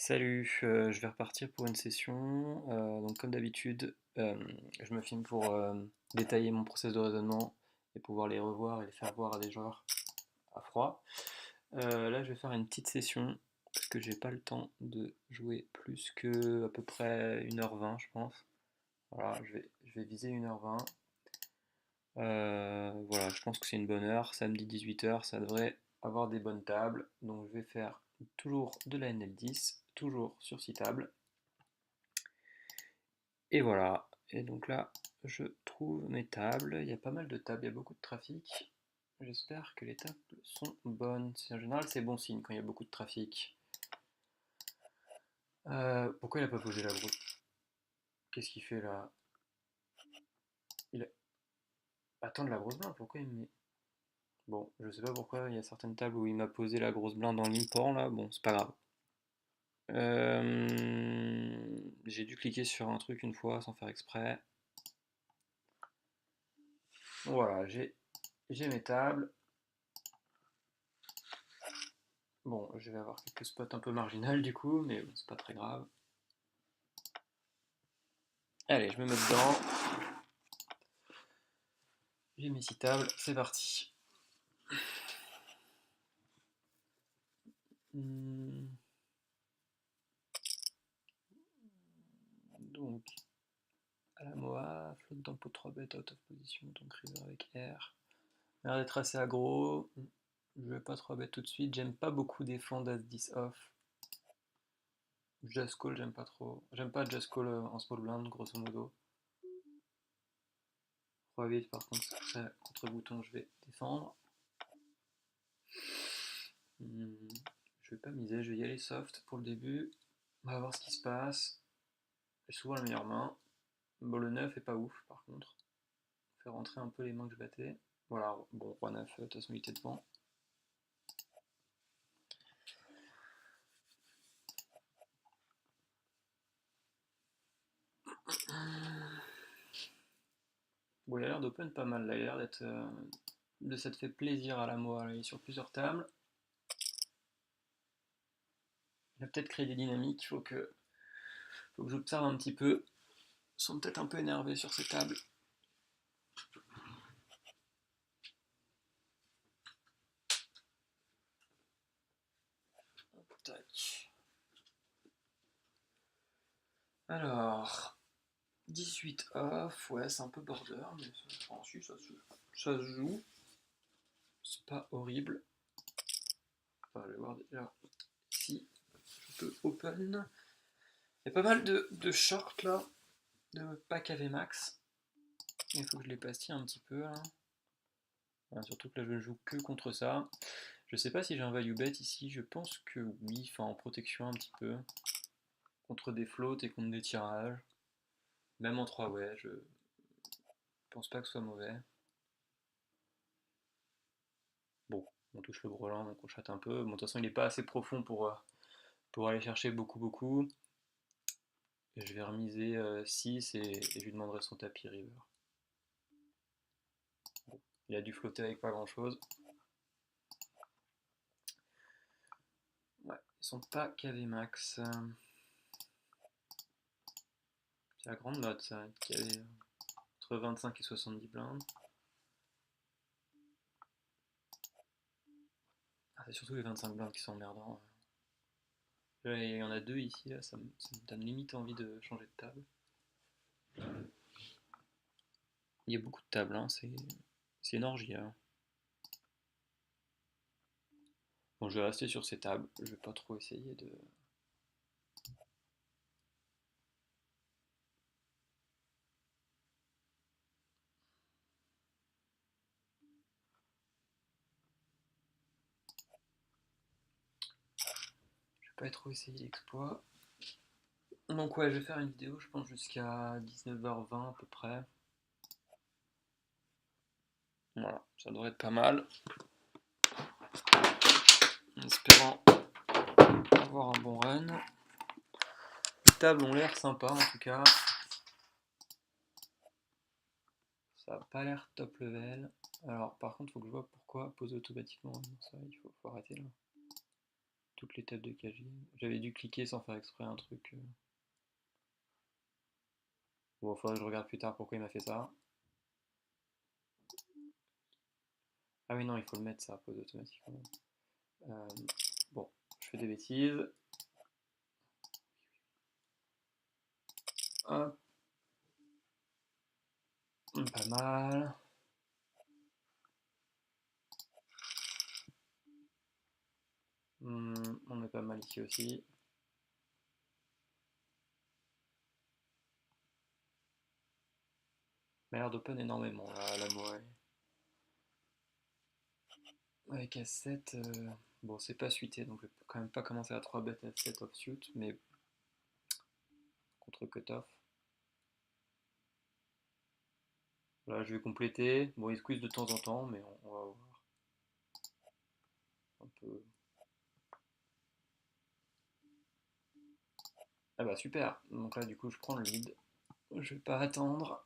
Salut, je vais repartir pour une session. Donc comme d'habitude, je me filme pour détailler mon process de raisonnement et pouvoir les revoir et les faire voir à des joueurs à froid. Là, je vais faire une petite session parce que j'ai pas le temps de jouer plus que à peu près 1h20, je pense. Voilà, je vais viser 1h20. Voilà, je pense que c'est une bonne heure. Samedi 18h, ça devrait avoir des bonnes tables. Donc je vais faire toujours de la NL10, toujours sur 6 tables. Et voilà. Et donc là, je trouve mes tables. Il y a pas mal de tables, il y a beaucoup de trafic. J'espère que les tables sont bonnes. En général, c'est bon signe quand il y a beaucoup de trafic. Pourquoi il a pas posé la broute? Qu'est-ce qu'il fait là? Il a... Attends, de la grosse blinde, pourquoi il me met... Bon, je sais pas pourquoi, il y a certaines tables où il m'a posé la grosse blinde en limpant là, bon, c'est pas grave. J'ai dû cliquer sur un truc une fois sans faire exprès. Voilà, j'ai mes tables. Bon, je vais avoir quelques spots un peu marginales du coup, mais bon, c'est pas très grave. Allez, je me mets dedans. J'ai mes 6 tables, c'est parti. Donc, à la Moa, flotte dans le pot 3 bêtes, out of position, donc river avec R. L'air d'être assez aggro. Je vais pas 3 bêtes tout de suite. J'aime pas beaucoup défendre as 10 off. Just call, j'aime pas trop. J'aime pas just call en small blind, grosso modo. 3-8, par contre, c'est contre bouton, je vais défendre. Je vais pas miser, je vais y aller soft pour le début. On va voir ce qui se passe. J'ai souvent la meilleure main. Bon, le 9 est pas ouf par contre. Faire rentrer un peu les mains que je battais. Voilà, bon, roi 9, de toute façon il était devant. Bon, il a l'air d'open pas mal là, il a l'air d'être de s'être fait plaisir à la Moa, là, il est sur plusieurs tables. Il a peut-être créé des dynamiques, faut que j'observe un petit peu. Ils sont peut-être un peu énervés sur ces tables. Tac. Alors, 18 off, ouais, c'est un peu border, mais ensuite ça se joue. C'est pas horrible. Enfin, je vais voir déjà si je peux open. Il y a pas mal de shorts là, de pack AV max. Il faut que je les pastille un petit peu là. Voilà, surtout que là je ne joue que contre ça. Je sais pas si j'ai un value bet ici, je pense que oui, enfin en protection un petit peu. Contre des floats et contre des tirages. Même en 3 way, je pense pas que ce soit mauvais. Bon, on touche le brelan, donc on chatte un peu. Bon, de toute façon il est pas assez profond pour aller chercher beaucoup. Et je vais remiser 6 et je lui demanderai son tapis river. Bon, il a dû flotter avec pas grand chose. Ouais, ils sont pas KV max. C'est la grande note ça, KV entre 25 et 70 blindes. Ah, c'est surtout les 25 blindes qui sont emmerdants. Il y en a deux ici, là, ça me donne limite envie de changer de table. Il y a beaucoup de tables, hein, c'est une orgie. Hein. Bon, je vais rester sur ces tables, je vais pas trop essayer de... Je vais pas trop essayer l'exploit. Donc ouais, je vais faire une vidéo, je pense, jusqu'à 19h20 à peu près. Voilà, ça devrait être pas mal. En espérant avoir un bon run. Les tables ont l'air sympas en tout cas. Ça n'a pas l'air top level. Alors par contre, il faut que je vois pourquoi poser automatiquement. Ça, il faut arrêter là. toutes les tables de Kaji. J'avais dû cliquer sans faire exprès un truc. Bon, il faudrait que je regarde plus tard pourquoi il m'a fait ça. Ah oui, non, il faut le mettre, ça pose automatiquement. Bon, je fais des bêtises. Hop. Pas mal. On est pas mal ici aussi. Merde, open énormément là, la Moe. Avec A7, bon, c'est pas suité, donc je peux quand même pas commencer à 3 bêtes A7 offsuit, mais contre cutoff. Là, je vais compléter. Bon, il squeeze de temps en temps, mais on va voir. Un peu. Ah bah super. Donc là, du coup, je prends le lead. Je vais pas attendre.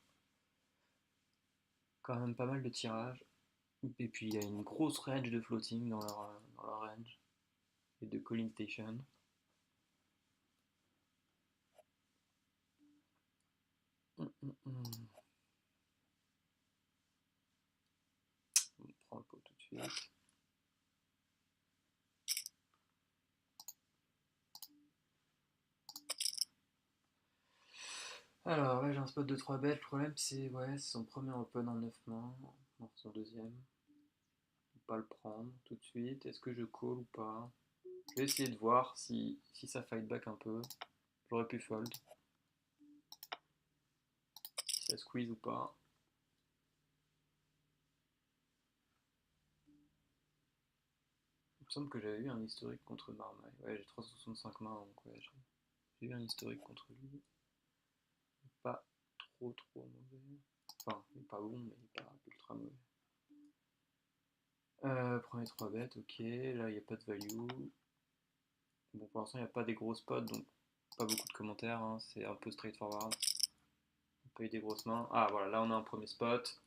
Quand même pas mal de tirages. Et puis, il y a une grosse range de floating dans leur range. Et de calling station. On prend le pot tout de suite. Alors là j'ai un spot de 3 bêtes, le problème c'est son premier open en 9 mains, non son deuxième. Pas le prendre tout de suite, est-ce que je call ou pas? Je vais essayer de voir si ça fight back un peu. J'aurais pu fold. Si ça squeeze ou pas. Il me semble que j'avais eu un historique contre Marmaille. Ouais, j'ai 365 mains donc ouais, j'ai eu un historique contre lui. Pas trop mauvais. Enfin, il est pas bon mais il est pas ultra mauvais. Premier 3 bêtes, ok, là il n'y a pas de value. Bon, pour l'instant il n'y a pas des gros spots donc pas beaucoup de commentaires, hein. C'est un peu straightforward. On peut eu des grosses mains. Ah voilà, là on a un premier spot.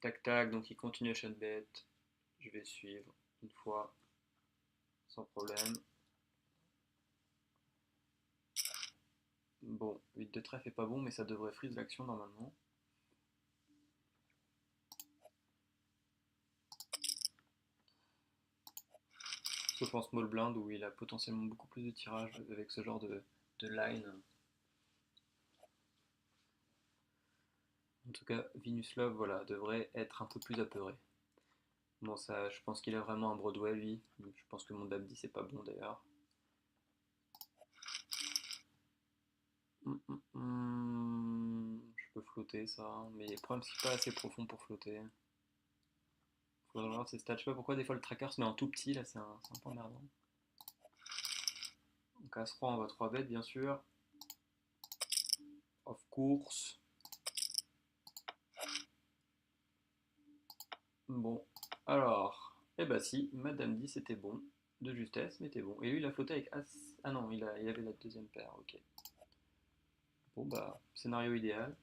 Tac tac, donc il continue à shot bet. Je vais suivre une fois sans problème. Bon, 8 de trèfle est pas bon, mais ça devrait freeze l'action normalement. Sauf en small blind où il a potentiellement beaucoup plus de tirage avec ce genre de line. En tout cas, Venus Love voilà, devrait être un peu plus apeuré. Bon, ça, je pense qu'il a vraiment un Broadway lui. Je pense que mon Dab 10 c'est pas bon d'ailleurs. Je peux flotter ça, mais le problème c'est pas assez profond pour flotter. Faudra voir ses stats. Je sais pas pourquoi des fois le tracker se met en tout petit, là c'est un peu emmerdant. Donc As-3 on va 3 bêtes bien sûr. Of course. Bon, alors, eh bah si, Madame 10 était bon, de justesse, mais était bon. Et lui il a flotté avec As. Ah non, il avait la deuxième paire, ok. Bon bah, scénario idéal.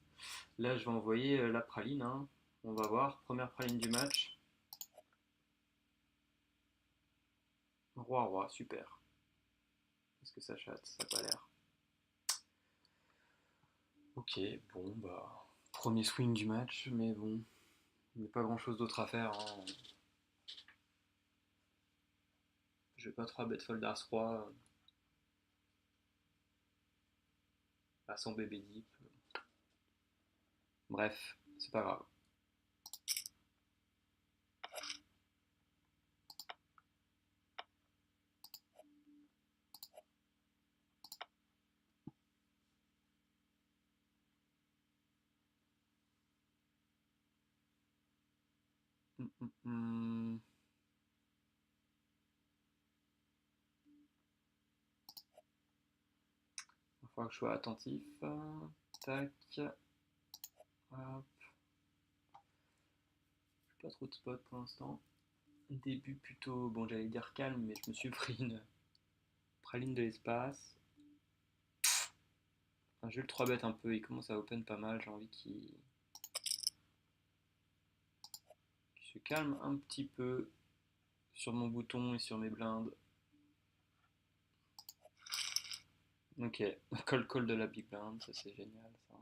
Là je vais envoyer la praline, hein. On va voir, première praline du match. Roi, roi, super. Est-ce que ça chatte? Ça n'a pas l'air. Ok, bon bah, premier swing du match, mais bon, il n'y a pas grand chose d'autre à faire, hein. Je vais pas 3 bet fold As roi à 100 bébé deep. Bref, c'est pas grave. Il va falloir que je sois attentif. Tac. Hop. Pas trop de spots pour l'instant. Début plutôt, bon j'allais dire calme, mais je me suis pris une praline de l'espace. Un jeu le 3 bet un peu, il commence à open pas mal, j'ai envie qu'il se calme un petit peu sur mon bouton et sur mes blindes. Ok, cold call de la Big Blind, ça c'est génial ça.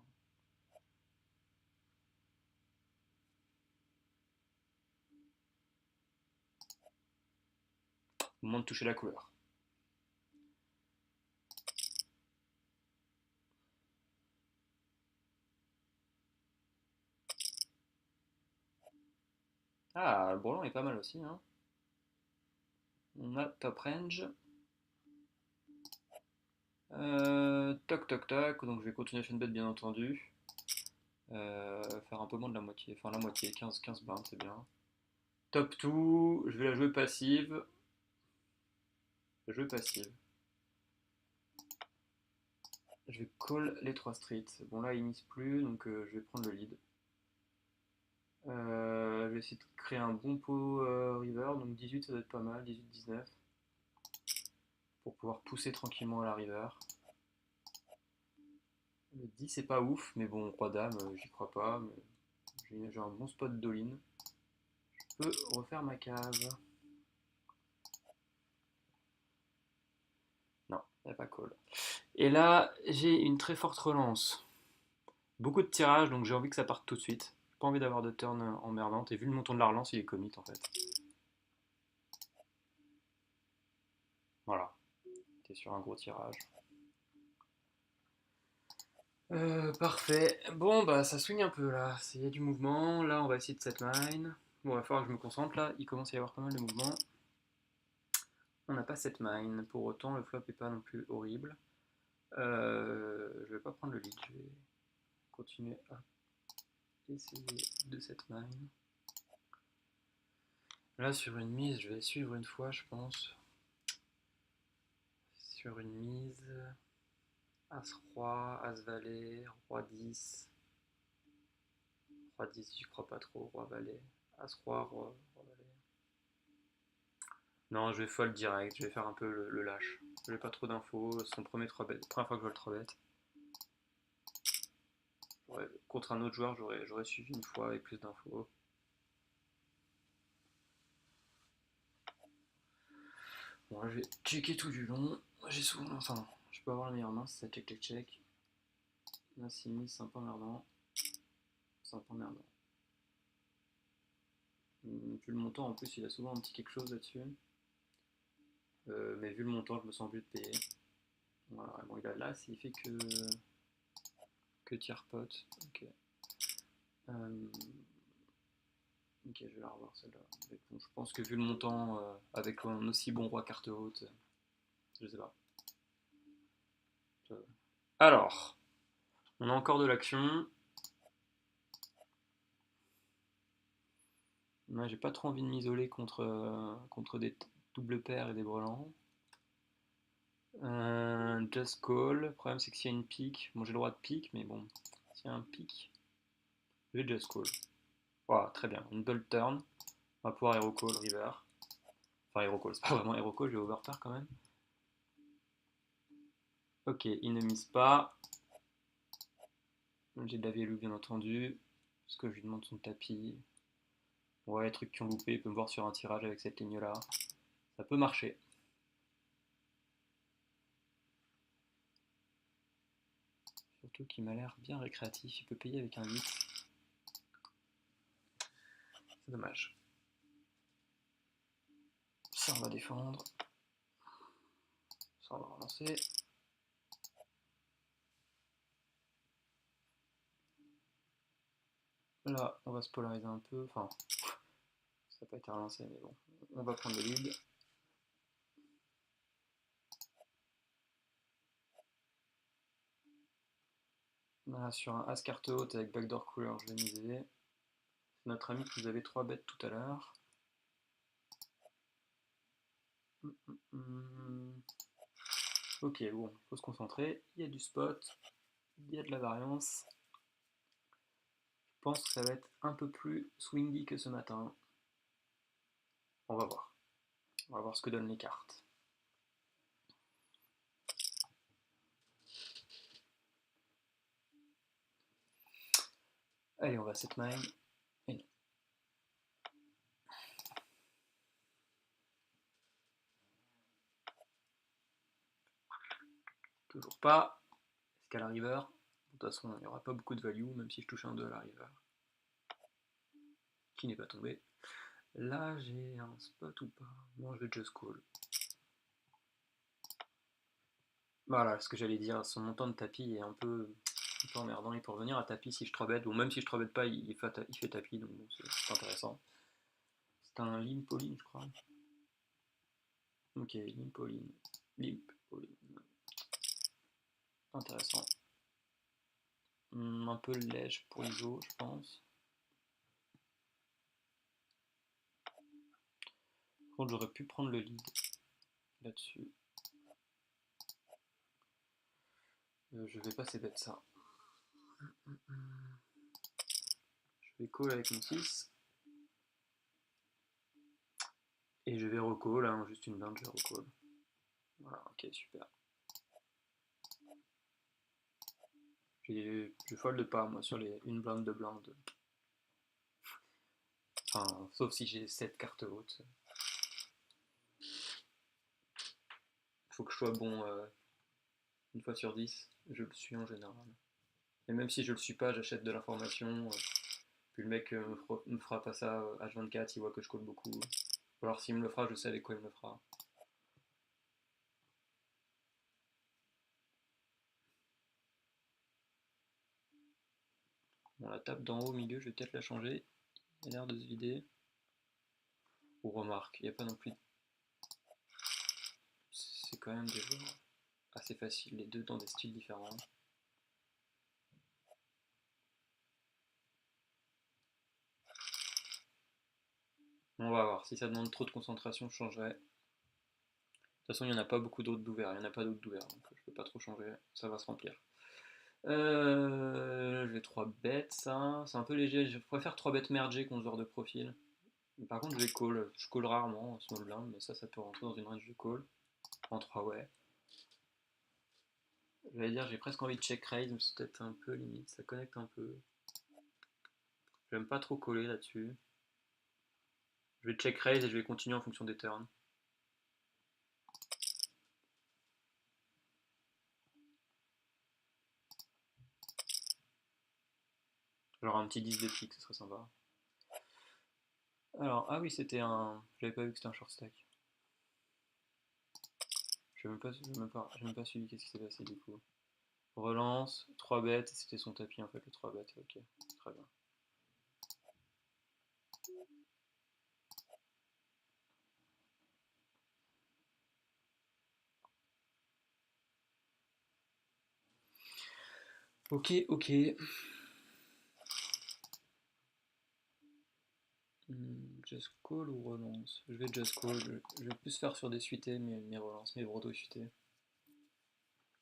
Au moment de toucher la couleur. Ah, le bourrelet est pas mal aussi, hein. On a top range. Toc toc toc, donc je vais continuer à faire une bête bien entendu. Faire un peu moins de la moitié, enfin la moitié, 15 blindes, c'est bien. Top 2, je vais la jouer passive. Je vais jouer passive. Je vais call les 3 streets. Bon là il mise plus, donc je vais prendre le lead. Je vais essayer de créer un bon pot river, donc 18 ça doit être pas mal, 18-19. Pour pouvoir pousser tranquillement à la river. Le 10 c'est pas ouf, mais bon, roi dame, j'y crois pas. J'ai un bon spot d'all-in. Je peux refaire ma cave. Non, il n'y a pas call. Et là, j'ai une très forte relance. Beaucoup de tirages, donc j'ai envie que ça parte tout de suite. J'ai pas envie d'avoir de turn emmerdante. Et vu le montant de la relance, il est commit en fait. Voilà. T'es sur un gros tirage. Parfait. Bon, bah ça swing un peu là. Il y a du mouvement. Là, on va essayer de set mine. Bon, il va falloir que je me concentre là. Il commence à y avoir pas mal de mouvement. On n'a pas set mine. Pour autant, le flop est pas non plus horrible. Je vais pas prendre le lead. Je vais continuer à essayer de set mine. Là, sur une mise, je vais suivre une fois, je pense. Sur une mise, As-Roi, As-Valet, Roi-10. Roi-10, j'y crois pas trop, Roi-Valet. As-Roi, Roi-Valet. Non, je vais fold direct, je vais faire un peu le lâche. J'ai pas trop d'infos, son premier 3-bet, première fois que je vois le 3-bet. Contre un autre joueur, j'aurais suivi une fois avec plus d'infos. Bon, là, je vais checker tout du long. J'ai souvent, enfin, je peux avoir la meilleure main si ça check, check, check. Là, 6 c'est un peu emmerdant. C'est un peu emmerdant. Vu le montant, en plus, il a souvent un petit quelque chose là-dessus. Mais vu le montant, je me sens obligé de payer. Voilà, bon, il a là, s'il fait que tiers pot. Ok. Ok, je vais la revoir celle-là. Bon, je pense que vu le montant, avec un aussi bon roi carte haute, je sais pas. Alors, on a encore de l'action. Moi, j'ai pas trop envie de m'isoler contre des doubles paires et des brelans. Just call. Le problème, c'est que s'il y a une pique, bon, j'ai le droit de pique, mais bon, s'il y a un pique, je vais just call. Voilà, très bien. Une belle turn. On va pouvoir hero call river. Enfin, hero call, c'est pas vraiment hero call, j'ai overpair quand même. Ok, il ne mise pas. J'ai de la value bien entendu. Parce que je lui demande son tapis. Ouais, les trucs qui ont loupé, il peut me voir sur un tirage avec cette ligne là. Ça peut marcher. Surtout qu'il m'a l'air bien récréatif. Il peut payer avec un 8. C'est dommage. Ça, on va défendre. Ça, on va relancer. Là, on va se polariser un peu. Enfin, ça n'a pas été relancé, mais bon. On va prendre le lead. Là, sur un As carte haute avec backdoor couleur, je vais miser. C'est notre ami qui vous avait 3 bêtes tout à l'heure. Ok, bon, il faut se concentrer. Il y a du spot, il y a de la variance. Je pense que ça va être un peu plus swingy que ce matin. On va voir. On va voir ce que donnent les cartes. Allez, on va set mine. Et non. Toujours pas. Est-ce qu'à la river? De toute façon, il n'y aura pas beaucoup de value, même si je touche un 2 à la river. Qui n'est pas tombé. Là, j'ai un spot ou pas? Non, je vais just call. Voilà, ce que j'allais dire, son montant de tapis est un peu emmerdant. Il peut revenir à tapis si je 3-bet, ou même si je 3-bet pas, il fait tapis, donc bon, c'est intéressant. C'est un limp all-in, je crois. Ok, limp all-in. Limp all-in. Intéressant. Un peu lèche pour ISO, je pense. Par contre, j'aurais pu prendre le lead là-dessus. Je vais pas bet ça. Je vais call avec mon 6. Et je vais recall, hein, juste une blinde, je vais recall. Voilà, ok, super. Je fold pas, moi, sur les une blinde, deux blindes. Enfin, sauf si j'ai 7 cartes hautes. Il faut que je sois bon une fois sur 10. Je le suis en général. Et même si je le suis pas, j'achète de l'information. Puis le mec me fera pas ça H24, il voit que je call beaucoup. Ou alors s'il me le fera, je sais avec quoi il me le fera. Bon, la table d'en haut au milieu, je vais peut-être la changer. Il a l'air de se vider. Ou remarque, il n'y a pas non plus. C'est quand même des joueurs assez faciles, les deux dans des styles différents. On va voir, si ça demande trop de concentration, je changerai. De toute façon, il n'y en a pas beaucoup d'autres d'ouverts, il n'y en a pas d'autres d'ouverts, donc je peux pas trop changer, ça va se remplir. Je vais 3 bêtes, ça. C'est un peu léger. Je préfère 3 bêtes mergées qu'on joueur de profil. Par contre, je vais call. Je call rarement en small blind, mais ça peut rentrer dans une range de call. En 3 ouais. J'allais dire, j'ai presque envie de check raise, mais c'est peut-être un peu limite. Ça connecte un peu. J'aime pas trop coller là-dessus. Je vais check raise et je vais continuer en fonction des turns. Genre un petit 10 de pique, ce serait sympa. Alors, ah oui, c'était un. J'avais pas vu que c'était un short stack. J'ai même pas suivi qu'est-ce qui s'est passé du coup. Relance, 3 bêtes, c'était son tapis en fait, le 3 bêtes, ok, très bien. Ok, ok. Just call ou relance? Je vais just call, je vais plus faire sur des suités mes relances, mes brodos suités.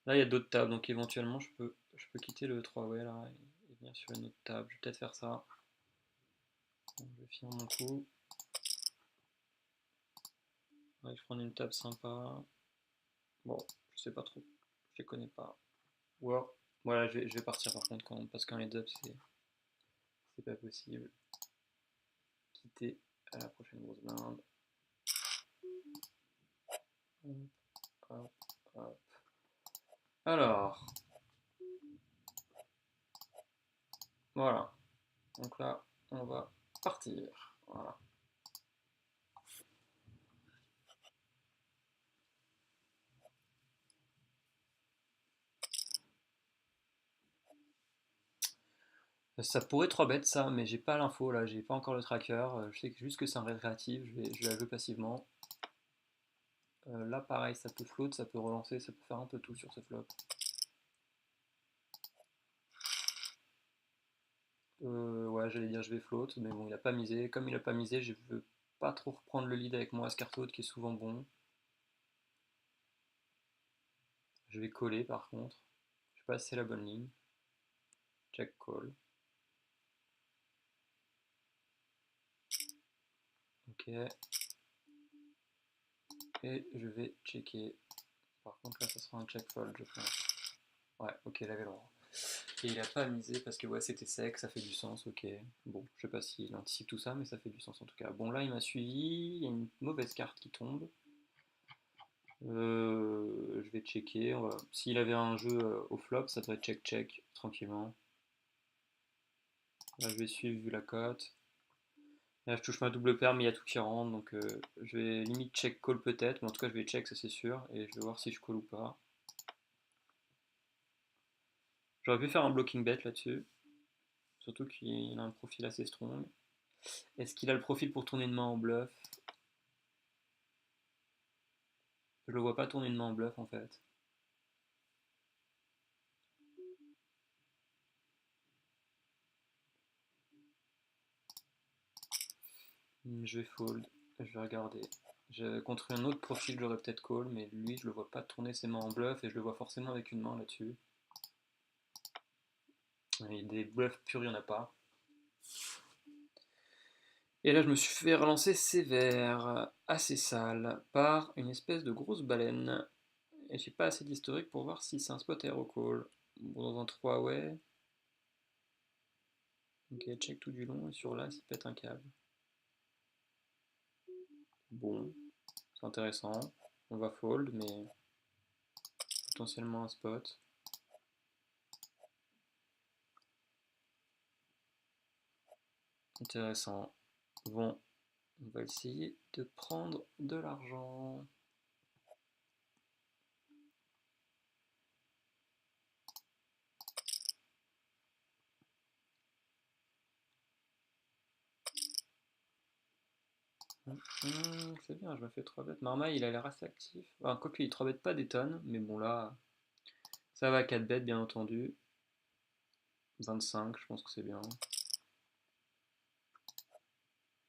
Là il y a d'autres tables, donc éventuellement je peux quitter le 3-way là et venir sur une autre table. Je vais peut-être faire ça. Bon, je vais finir mon coup. Ouais, je prends une table sympa. Bon, je sais pas trop. Je les connais pas. Ou alors, voilà, je vais partir par contre parce qu'un heads up c'est pas possible. Quitter à la prochaine grosse blinde. Hop, hop. Alors, voilà. Donc là, on va partir. Voilà. Ça pourrait 3 bêtes ça, mais j'ai pas l'info là, j'ai pas encore le tracker. Je sais juste que c'est un raid réactif, je vais la jouer passivement. Là pareil, ça peut float, ça peut relancer, ça peut faire un peu tout sur ce flop. Ouais, j'allais dire je vais float, mais bon, il a pas misé. Comme il a pas misé, je veux pas trop reprendre le lead avec mon as-carte haute qui est souvent bon. Je vais coller par contre. Je sais pas si c'est la bonne ligne. Check call. Ok. Et je vais checker. Par contre là ça sera un check fold je pense. Ouais, ok, il avait le droit. Et il a pas misé parce que ouais c'était sec, ça fait du sens, ok. Bon, je sais pas s'il anticipe tout ça, mais ça fait du sens en tout cas. Bon là il m'a suivi, il y a une mauvaise carte qui tombe. Je vais checker. S'il avait un jeu au flop, ça devrait check-check tranquillement. Là, je vais suivre vu la cote. Là, je touche ma double paire, mais il y a tout qui rentre. Donc, je vais limite check call peut-être. Mais en tout cas, je vais check, ça c'est sûr. Et je vais voir si je call ou pas. J'aurais pu faire un blocking bet là-dessus. Surtout qu'il a un profil assez strong. Est-ce qu'il a le profil pour tourner une main en bluff? Je le vois pas tourner une main en bluff en fait. Je vais fold. Je vais regarder. Contre un autre profil, j'aurais peut-être call, mais lui, je le vois pas tourner ses mains en bluff et je le vois forcément avec une main là-dessus. Et des bluffs purs, il n'y en a pas. Et là, je me suis fait relancer sévère, assez sale, par une espèce de grosse baleine. Et j'ai pas assez d'historique pour voir si c'est un spot aero call. Bon, dans un 3 way. Ok, check tout du long et sur là, il pète un câble. Bon, c'est intéressant. On va fold, mais potentiellement un spot. Intéressant. Bon, on va essayer de prendre de l'argent. C'est bien, je me fais 3 bêtes. Marmaille, il a l'air assez actif. Enfin, quoique, il 3 bêtes pas des tonnes, mais bon, là, ça va à 4 bêtes, bien entendu. 25, je pense que c'est bien.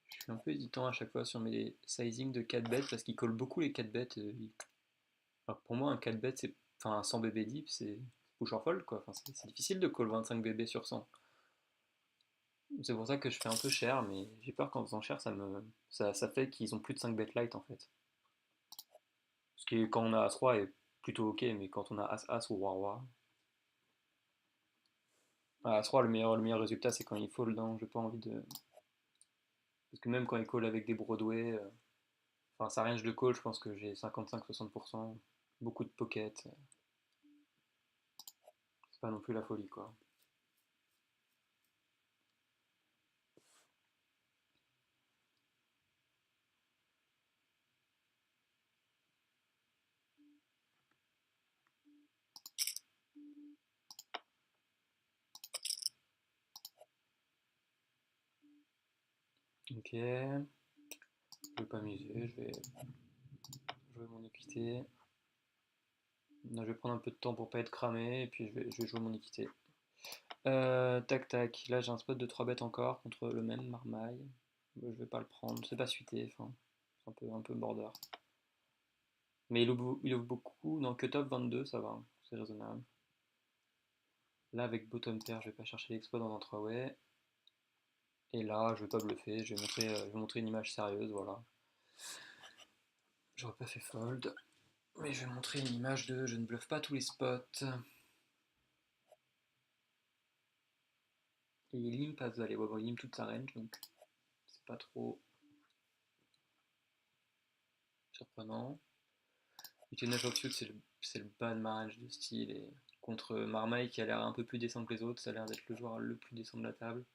Je suis un peu hésitant à chaque fois sur mes sizing de 4 bêtes parce qu'il colle beaucoup les 4 bêtes. Alors pour moi, un 4 bêtes, c'est. Enfin, un 100 bébé deep, c'est push or fold quoi. Enfin, c'est difficile de call 25 bébés sur 100. C'est pour ça que je fais un peu cher, mais j'ai peur qu'en faisant cher, ça fait qu'ils ont plus de 5 bet light en fait. Ce qui, quand on a As-Roi, est plutôt ok, mais quand on a As-As ou Roi-Roi. As-Roi, le meilleur résultat, c'est quand il fold, donc j'ai pas envie de. Parce que même quand il call avec des Broadway, enfin, sa range de call, je pense que j'ai 55-60%. Beaucoup de pocket. C'est pas non plus la folie, quoi. Ok. Je vais pas miser, je vais jouer mon équité. Là, je vais prendre un peu de temps pour pas être cramé, et puis je vais jouer mon équité. Tac tac, là j'ai un spot de 3 bêtes encore contre le même marmaille. Je vais pas le prendre, c'est pas suité, enfin, c'est un peu border. Mais il ouvre beaucoup, non, cutoff 22, ça va, hein, c'est raisonnable. Là avec bottom pair, je vais pas chercher l'exploit dans un 3-way. Et là, je vais pas bluffer, je vais montrer une image sérieuse, voilà. J'aurais pas fait fold, mais je vais montrer une image de je ne bluffe pas tous les spots. Et il limp à valet, ouais, bon, il limp toute sa range, donc c'est pas trop surprenant. 8 et 9 offsuit, c'est le bas de ma range de style, et contre Marmaille qui a l'air un peu plus décent que les autres, ça a l'air d'être le joueur le plus décent de la table.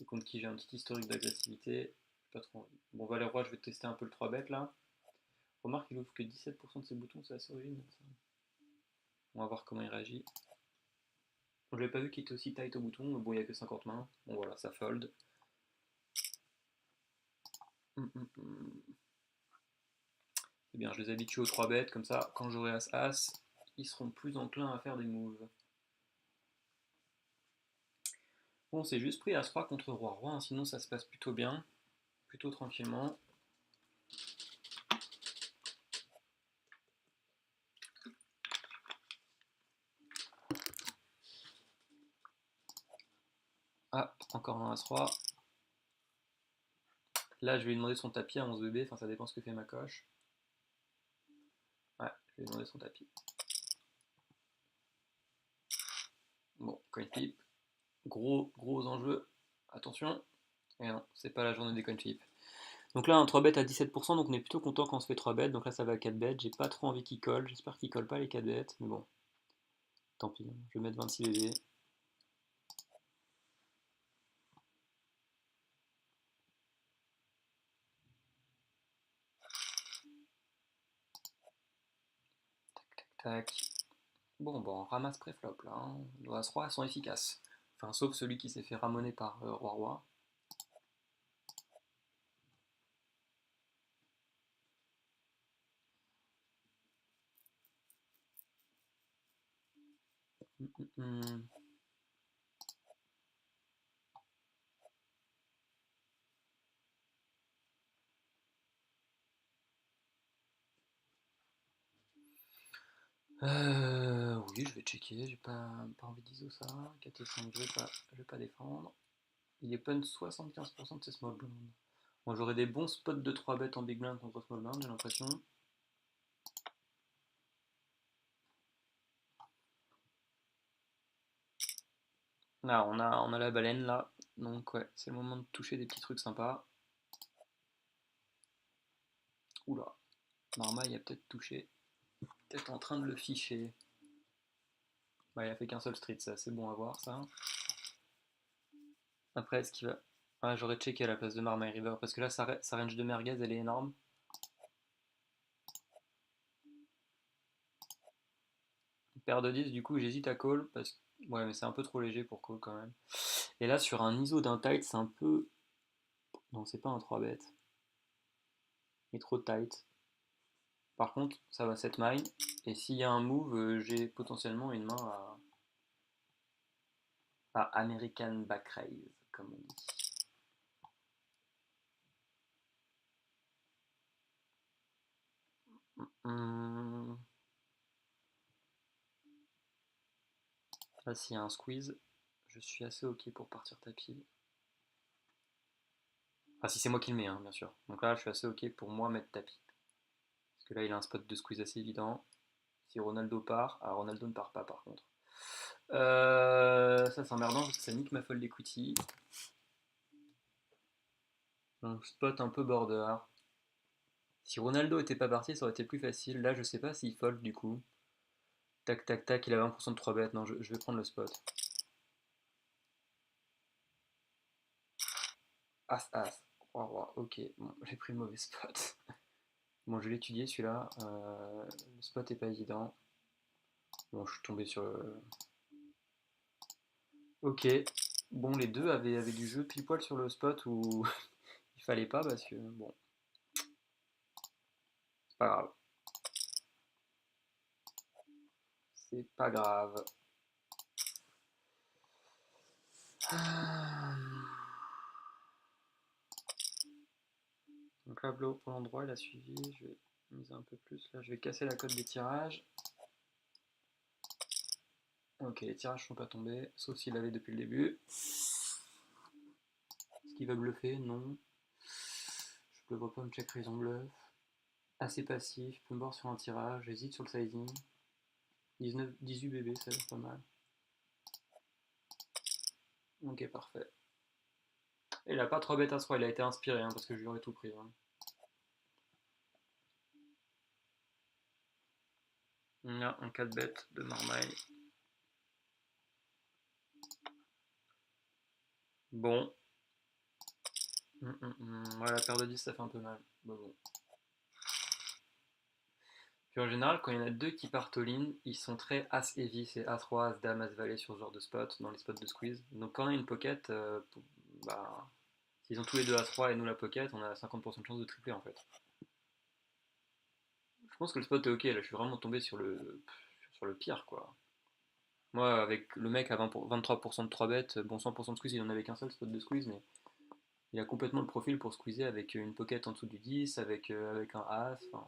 Et contre qui j'ai un petit historique d'agressivité, pas trop envie. Bon, valet roi, je vais tester un peu le 3 bet là. Remarque, il ouvre que 17% de ses boutons, c'est assez original ça. On va voir comment il réagit. Je l'avais pas vu qu'il était aussi tight au bouton, mais bon, il n'y a que 50 mains. Bon, voilà, ça fold. C'est bien, je les habitue aux 3 bêtes, comme ça, quand j'aurai As-As, ils seront plus enclins à faire des moves. Bon, c'est juste pris As-Roi contre Roi-Roi, hein, sinon ça se passe plutôt bien, plutôt tranquillement. Ah, encore un As-Roi. Là, je vais lui demander son tapis à 11 bébés, enfin ça dépend ce que fait ma coche. Ouais, je vais lui demander son tapis. Bon, coin flip. Gros enjeu. Attention. Et non, c'est pas la journée des coin flip. Donc là, un 3 bet à 17%, donc on est plutôt content quand on se fait 3 bêtes. Donc là, ça va à 4 bêtes. J'ai pas trop envie qu'il colle. J'espère qu'il colle pas les 4 bêtes. Mais bon, tant pis. Je vais mettre 26 bébés. Tac. Bon, bon, on ramasse préflop là. Hein. Nos As-Roi sont efficaces. Enfin, sauf celui qui s'est fait ramoner par Roi-Roi. Oui, je vais checker. J'ai pas envie d'ISO ça. 4 et 5, je vais pas défendre. Il est pun 75% de ses small blind. Bon, j'aurai des bons spots de 3 bêtes en big blind contre small blind, j'ai l'impression. Là, on a la baleine là. Donc ouais, c'est le moment de toucher des petits trucs sympas. Oula, Marmaille a peut-être touché. Peut-être en train de le ficher. Ouais, il a fait qu'un seul street, ça, c'est bon à voir ça. Après, est-ce qu'il va. Ouais, j'aurais checké à la place de Marmaille River parce que là, sa range de merguez elle est énorme. Paire de 10, du coup, j'hésite à call parce que. Ouais, mais c'est un peu trop léger pour call quand même. Et là, sur un ISO d'un tight, c'est un peu. Non, c'est pas un 3 bet. Il est trop tight. Par contre, ça va set mine. Et s'il y a un move, j'ai potentiellement une main à American Back Raise, comme on dit. Hum, Là, s'il y a un squeeze, je suis assez ok pour partir tapis. Enfin, si c'est moi qui le mets, hein, bien sûr. Donc là, je suis assez ok pour moi mettre tapis. Parce que là, il a un spot de squeeze assez évident. Si Ronaldo part, ah, Ronaldo ne part pas par contre. Ça, c'est emmerdant parce que ça nique ma fold equity. Donc, spot un peu border. Si Ronaldo était pas parti, ça aurait été plus facile. Là, je sais pas s'il fold du coup. Tac, tac, tac, il a 20% de 3 bêtes. Non, je vais prendre le spot. As, as. Roi, roi. Ok, bon, j'ai pris le mauvais spot. Bon, je l'ai étudié celui-là. Le spot est pas évident. Bon, je suis tombé sur le. Ok. Bon, les deux avaient du jeu pile poil sur le spot où il fallait pas parce que bon, c'est pas grave. C'est pas grave. Ah. Donc là, pour l'endroit, il a suivi. Je vais miser un peu plus. Là, je vais casser la cote des tirages. Ok, les tirages sont pas tombés, sauf s'il l'avait depuis le début. Est-ce qu'il va bluffer? Non. Je le vois pas me check raison bluff. Assez passif, peut me voir sur un tirage, j'hésite sur le sizing. 19, 18 bébés, ça a l'air pas mal. Ok, parfait. Et il a pas 3 bêtes à 3, il a été inspiré, hein, parce que je lui aurais tout pris. Hein. Il y a un 4 bêtes de Marmaille. Bon. Ouais, la paire de 10, ça fait un peu mal. Bon. Puis en général, quand il y en a deux qui partent all-in, ils sont très as-heavy, c'est as-roi, as-dame, as-valet sur ce genre de spot, dans les spots de squeeze. Donc quand on a une pocket, bah, s'ils ont tous les deux as-roi et nous la pocket, on a 50% de chance de tripler en fait. Je pense que le spot est ok, là je suis vraiment tombé sur le pire quoi. Moi, avec le mec à 23% de 3 bêtes, bon 100% de squeeze, il en avait qu'un seul spot de squeeze, mais il a complètement le profil pour squeezer avec une pocket en dessous du 10, avec un as, enfin,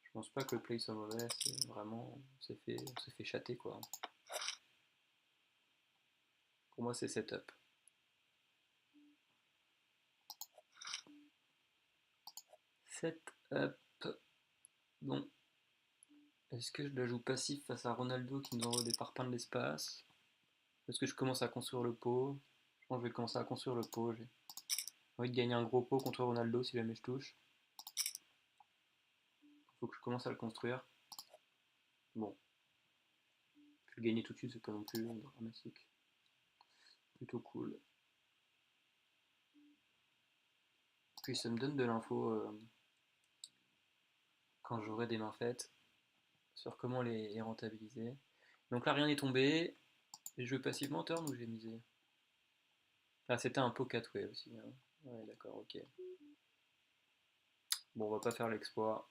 je pense pas que le play soit mauvais, c'est vraiment, on s'est fait chater quoi. Pour moi, c'est setup. Setup. Bon. Est-ce que je la joue passif face à Ronaldo qui nous envoie des parpaings de l'espace? Est-ce que je commence à construire le pot? Je pense que je vais commencer à construire le pot. envie de gagner un gros pot contre Ronaldo si jamais je touche. Faut que je commence à le construire. Bon, je vais le gagner tout de suite, c'est pas non plus dramatique. Plutôt cool. Puis ça me donne de l'info quand j'aurai des mains faites sur comment les rentabiliser. Donc là rien n'est tombé. J'ai joué passivement turn ou j'ai misé? Ah c'était un pot 4-way aussi. Hein. Ouais d'accord, ok. Bon on va pas faire l'exploit.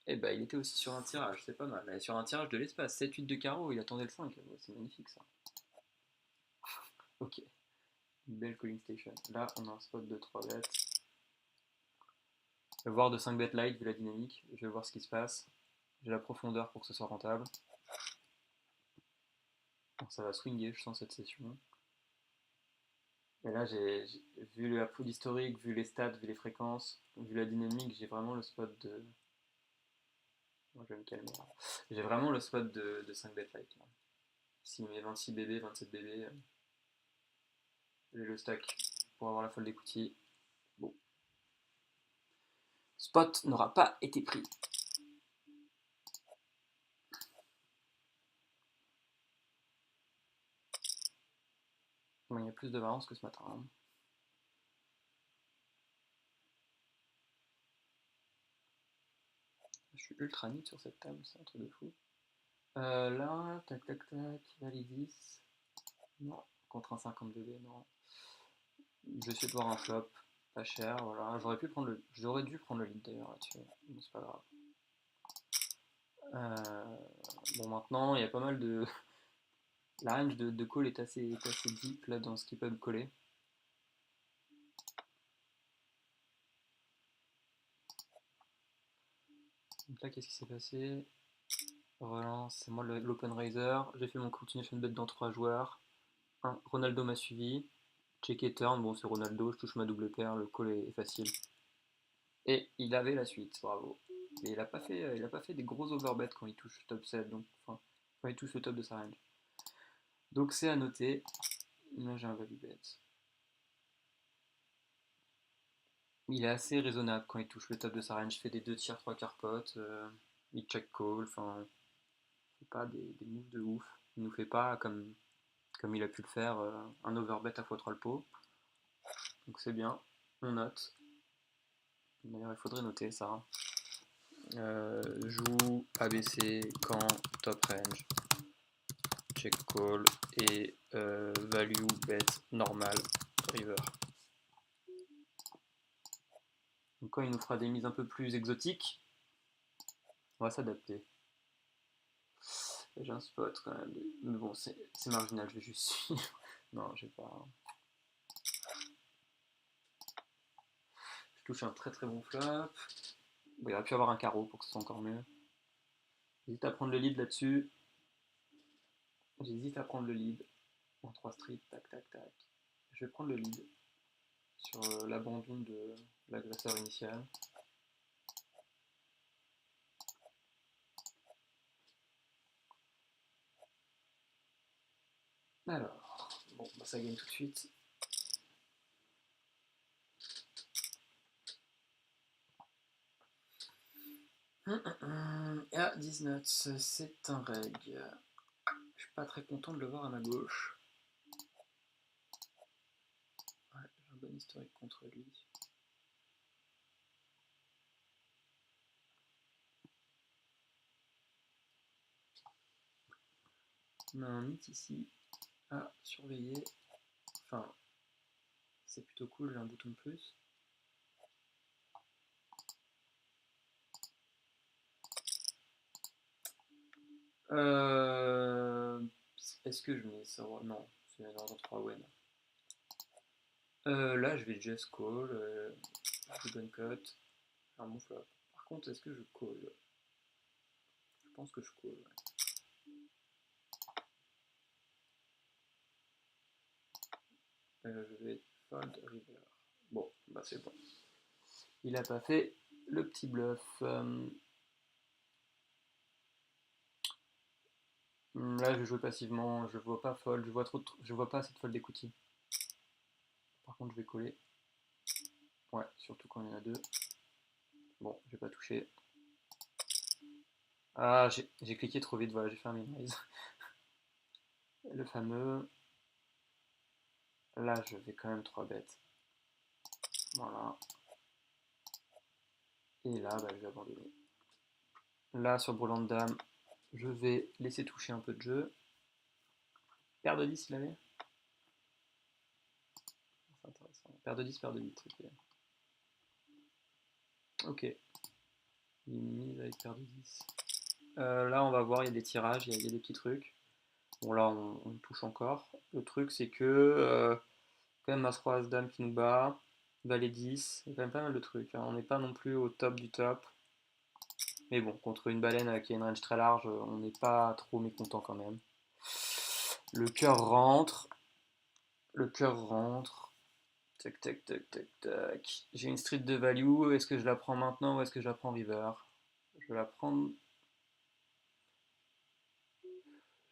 Eh bah il était aussi sur un tirage, c'est pas mal. Sur un tirage de l'espace, 7-8 de carreau, il attendait le 5. Ouais, c'est magnifique ça. Ok. Une belle calling station. Là on a un spot de 3 bêtes. Je vais voir de 5 bêtes light vu la dynamique. Je vais voir ce qui se passe. J'ai la profondeur pour que ce soit rentable. Donc ça va swinger, je sens cette session. Et là, j'ai vu la pool historique, vu les stats, vu les fréquences, vu la dynamique, j'ai vraiment le spot de. Moi, je vais me calmer là. J'ai vraiment le spot de 5 bet like. S'il met 26 BB, 27 BB, j'ai le stack pour avoir la folle d'equity. Bon. Spot n'aura pas été pris. Bon, il y a plus de variance que ce matin. Hein. Je suis ultra nid sur cette table, c'est un truc de fou. Là, tac tac tac, validis. Non, contre un 50 BB, non. Je vais essayer de voir un flop, pas cher, voilà. J'aurais dû prendre le lead d'ailleurs là-dessus, mais c'est pas grave. Bon maintenant, il y a pas mal de... La range de call est assez deep là dans ce qui peut me coller. Donc là, qu'est-ce qui s'est passé? Relance, c'est moi l'open raiser. J'ai fait mon continuation bet dans 3 joueurs. Ronaldo m'a suivi. Check et turn, bon c'est Ronaldo, je touche ma double paire, le call est facile. Et il avait la suite, bravo. Mais il a pas fait des gros overbets quand il touche top 7, donc enfin, quand il touche le top de sa range. Donc c'est à noter. Là j'ai un value bet. Il est assez raisonnable quand il touche le top de sa range. Il fait des 2 tiers, 3 quarts potes. Il check call. Enfin, il fait pas des moves de ouf. Il nous fait pas comme il a pu le faire un overbet à x3 le pot. Donc c'est bien. On note. D'ailleurs il faudrait noter ça. Joue ABC quand top range. Check call et value bet normal river. Donc quand il nous fera des mises un peu plus exotiques, on va s'adapter. J'ai un spot quand même, mais bon c'est marginal, je vais juste suivre. Non, j'ai pas. Je touche un très très bon flop. Bon, il aurait pu avoir un carreau pour que ce soit encore mieux. J'hésite à prendre le lead là-dessus. J'hésite à prendre le lead. En 3 streets, tac tac tac. Je vais prendre le lead sur l'abandon de l'agresseur initial. Alors, bon, bah ça gagne tout de suite. Ah, 19, c'est un reg. Je suis pas très content de le voir à ma gauche. Ouais, j'ai un bon historique contre lui. On a un mythe ici à surveiller. Enfin, c'est plutôt cool, j'ai un bouton de plus. Est-ce que je mets ça? Non, c'est dans 3 ouais. Là, je vais just call. Je donne cote. Un bon flop. Par contre, est-ce que je call? Je pense que je call. Ouais. Je vais fold river. Bon, bah c'est bon. Il a pas fait le petit bluff. Là, je joue passivement. Je vois pas fold. Je vois pas cette fold d'equity. Par contre, je vais coller. Ouais, surtout quand il y en a deux. Bon, je vais pas toucher. Ah, j'ai cliqué trop vite, voilà, j'ai fait un minimize. Le fameux. Là, je vais quand même 3 bêtes. Voilà. Et là, bah, je vais abandonner. Là, sur Brelan de Dame, je vais laisser toucher un peu de jeu. Paire de 10, il avait. C'est intéressant. Paire de 10, paire de 8. Ok. Ok. Il minimise avec paire de 10. Là, on va voir, il y a des tirages, il y a des petits trucs. Bon, là, on touche encore. Le truc, c'est que, quand même, As-Roi, As-Dame qui nous bat. Valet 10. Il y a quand même pas mal de trucs, hein. On n'est pas non plus au top du top. Mais bon, contre une baleine qui a une range très large, on n'est pas trop mécontent quand même. Le cœur rentre. Le cœur rentre. Tac, tac, tac, tac, tac. J'ai une street de value. Est-ce que je la prends maintenant ou est-ce que je la prends river? Je vais la prendre.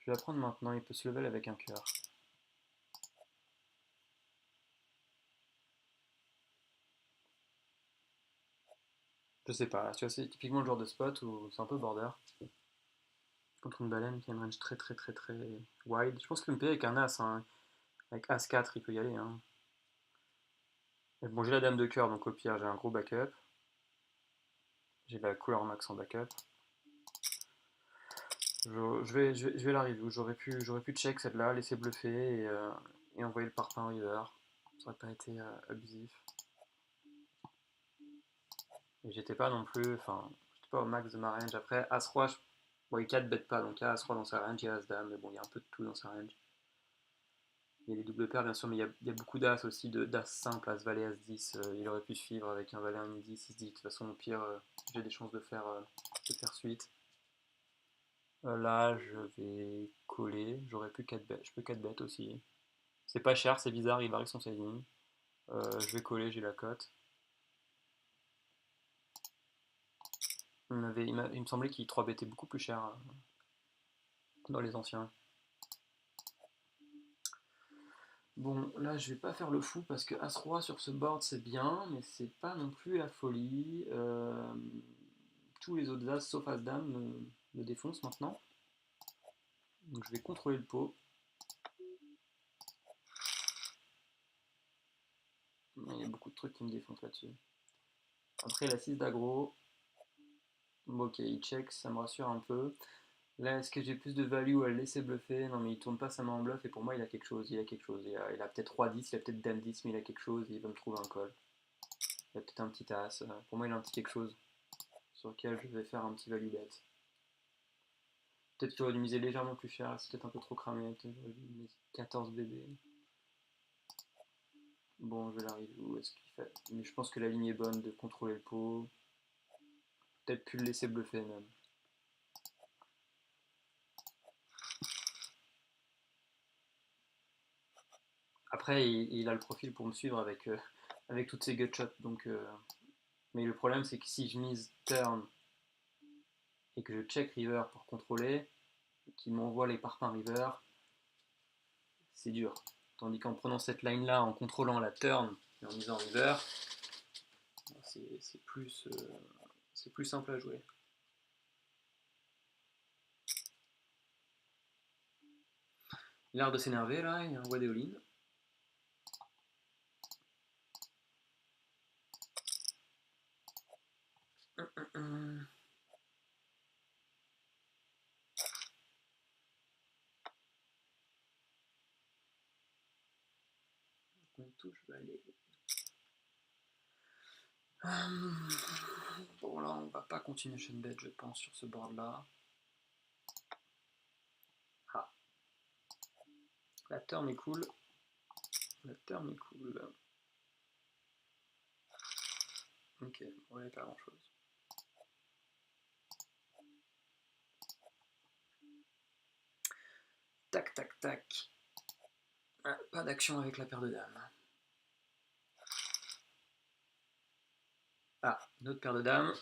Je vais la prendre maintenant. Il peut se level avec un cœur. Je sais pas. Tu vois, c'est typiquement le genre de spot où c'est un peu border. Contre une baleine qui a une range très très très très wide. Je pense que MP avec un As, hein. Avec As 4, il peut y aller, hein. Bon, j'ai la dame de cœur, donc au pire, j'ai un gros backup. J'ai la couleur max en backup. Je vais la review. J'aurais pu check celle-là, laisser bluffer et envoyer le parpaing river. Ça aurait pas été abusif. Et j'étais pas non plus, enfin, j'étais pas au max de ma range. Après, As-Roi, bon, il 4 bête pas, donc il y a As-Roi dans sa range, il y a As-Dame, mais bon, il y a un peu de tout dans sa range. Il y a des doubles paires, bien sûr, mais il y a beaucoup d'As aussi, d'As simple, As-Valet, As-10. Il aurait pu suivre avec un Valet, un 10, il se dit, de toute façon, au pire, j'ai des chances de faire suite. Là, je vais coller. J'aurais pu 4 bêtes. Je peux 4 bêtes aussi. C'est pas cher, c'est bizarre, il varie son sizing. Je vais coller, j'ai la cote. Il me semblait qu'il 3 bêtait beaucoup plus cher dans les anciens. Bon, là, je vais pas faire le fou parce que As-Roi sur ce board c'est bien, mais c'est pas non plus la folie. Tous les autres As sauf As-Dame me défoncent maintenant. Donc je vais contrôler le pot. Il y a beaucoup de trucs qui me défoncent là-dessus. Après, la 6 d'aggro. Bon, ok, il check, ça me rassure un peu. Là, est-ce que j'ai plus de value à le laisser bluffer? Non, mais il tourne pas sa main en bluff et pour moi, il a quelque chose. Il a quelque chose. Il a peut-être roi 10, il a peut-être dame 10, mais il a quelque chose et il va me trouver un call. Il a peut-être un petit as. Pour moi, il a un petit quelque chose sur lequel je vais faire un petit value bet. Peut-être que j'aurais dû miser légèrement plus cher, c'est peut-être un peu trop cramé. Peut-être j'aurais dû miser 14 bébés. Bon, je vais l'arriver où est-ce qu'il fait? Mais je pense que la ligne est bonne de contrôler le pot. Peut-être plus le laisser bluffer même. Après, il a le profil pour me suivre avec toutes ses gutshots. Donc, mais le problème, c'est que si je mise turn et que je check river pour contrôler, qu'il m'envoie les parpaings river, c'est dur. Tandis qu'en prenant cette line là, en contrôlant la turn et en misant river, c'est plus simple à jouer. L'air de s'énerver là, il y a un roi des all-in. On touche, valet. Bon là, on va pas continuer chez bet, je pense, sur ce board là. Ah, la turn est cool. La turn est cool. Ok, on va pas grand chose. Tac, tac, tac. Ah, pas d'action avec la paire de dames. Ah, une autre paire de dames.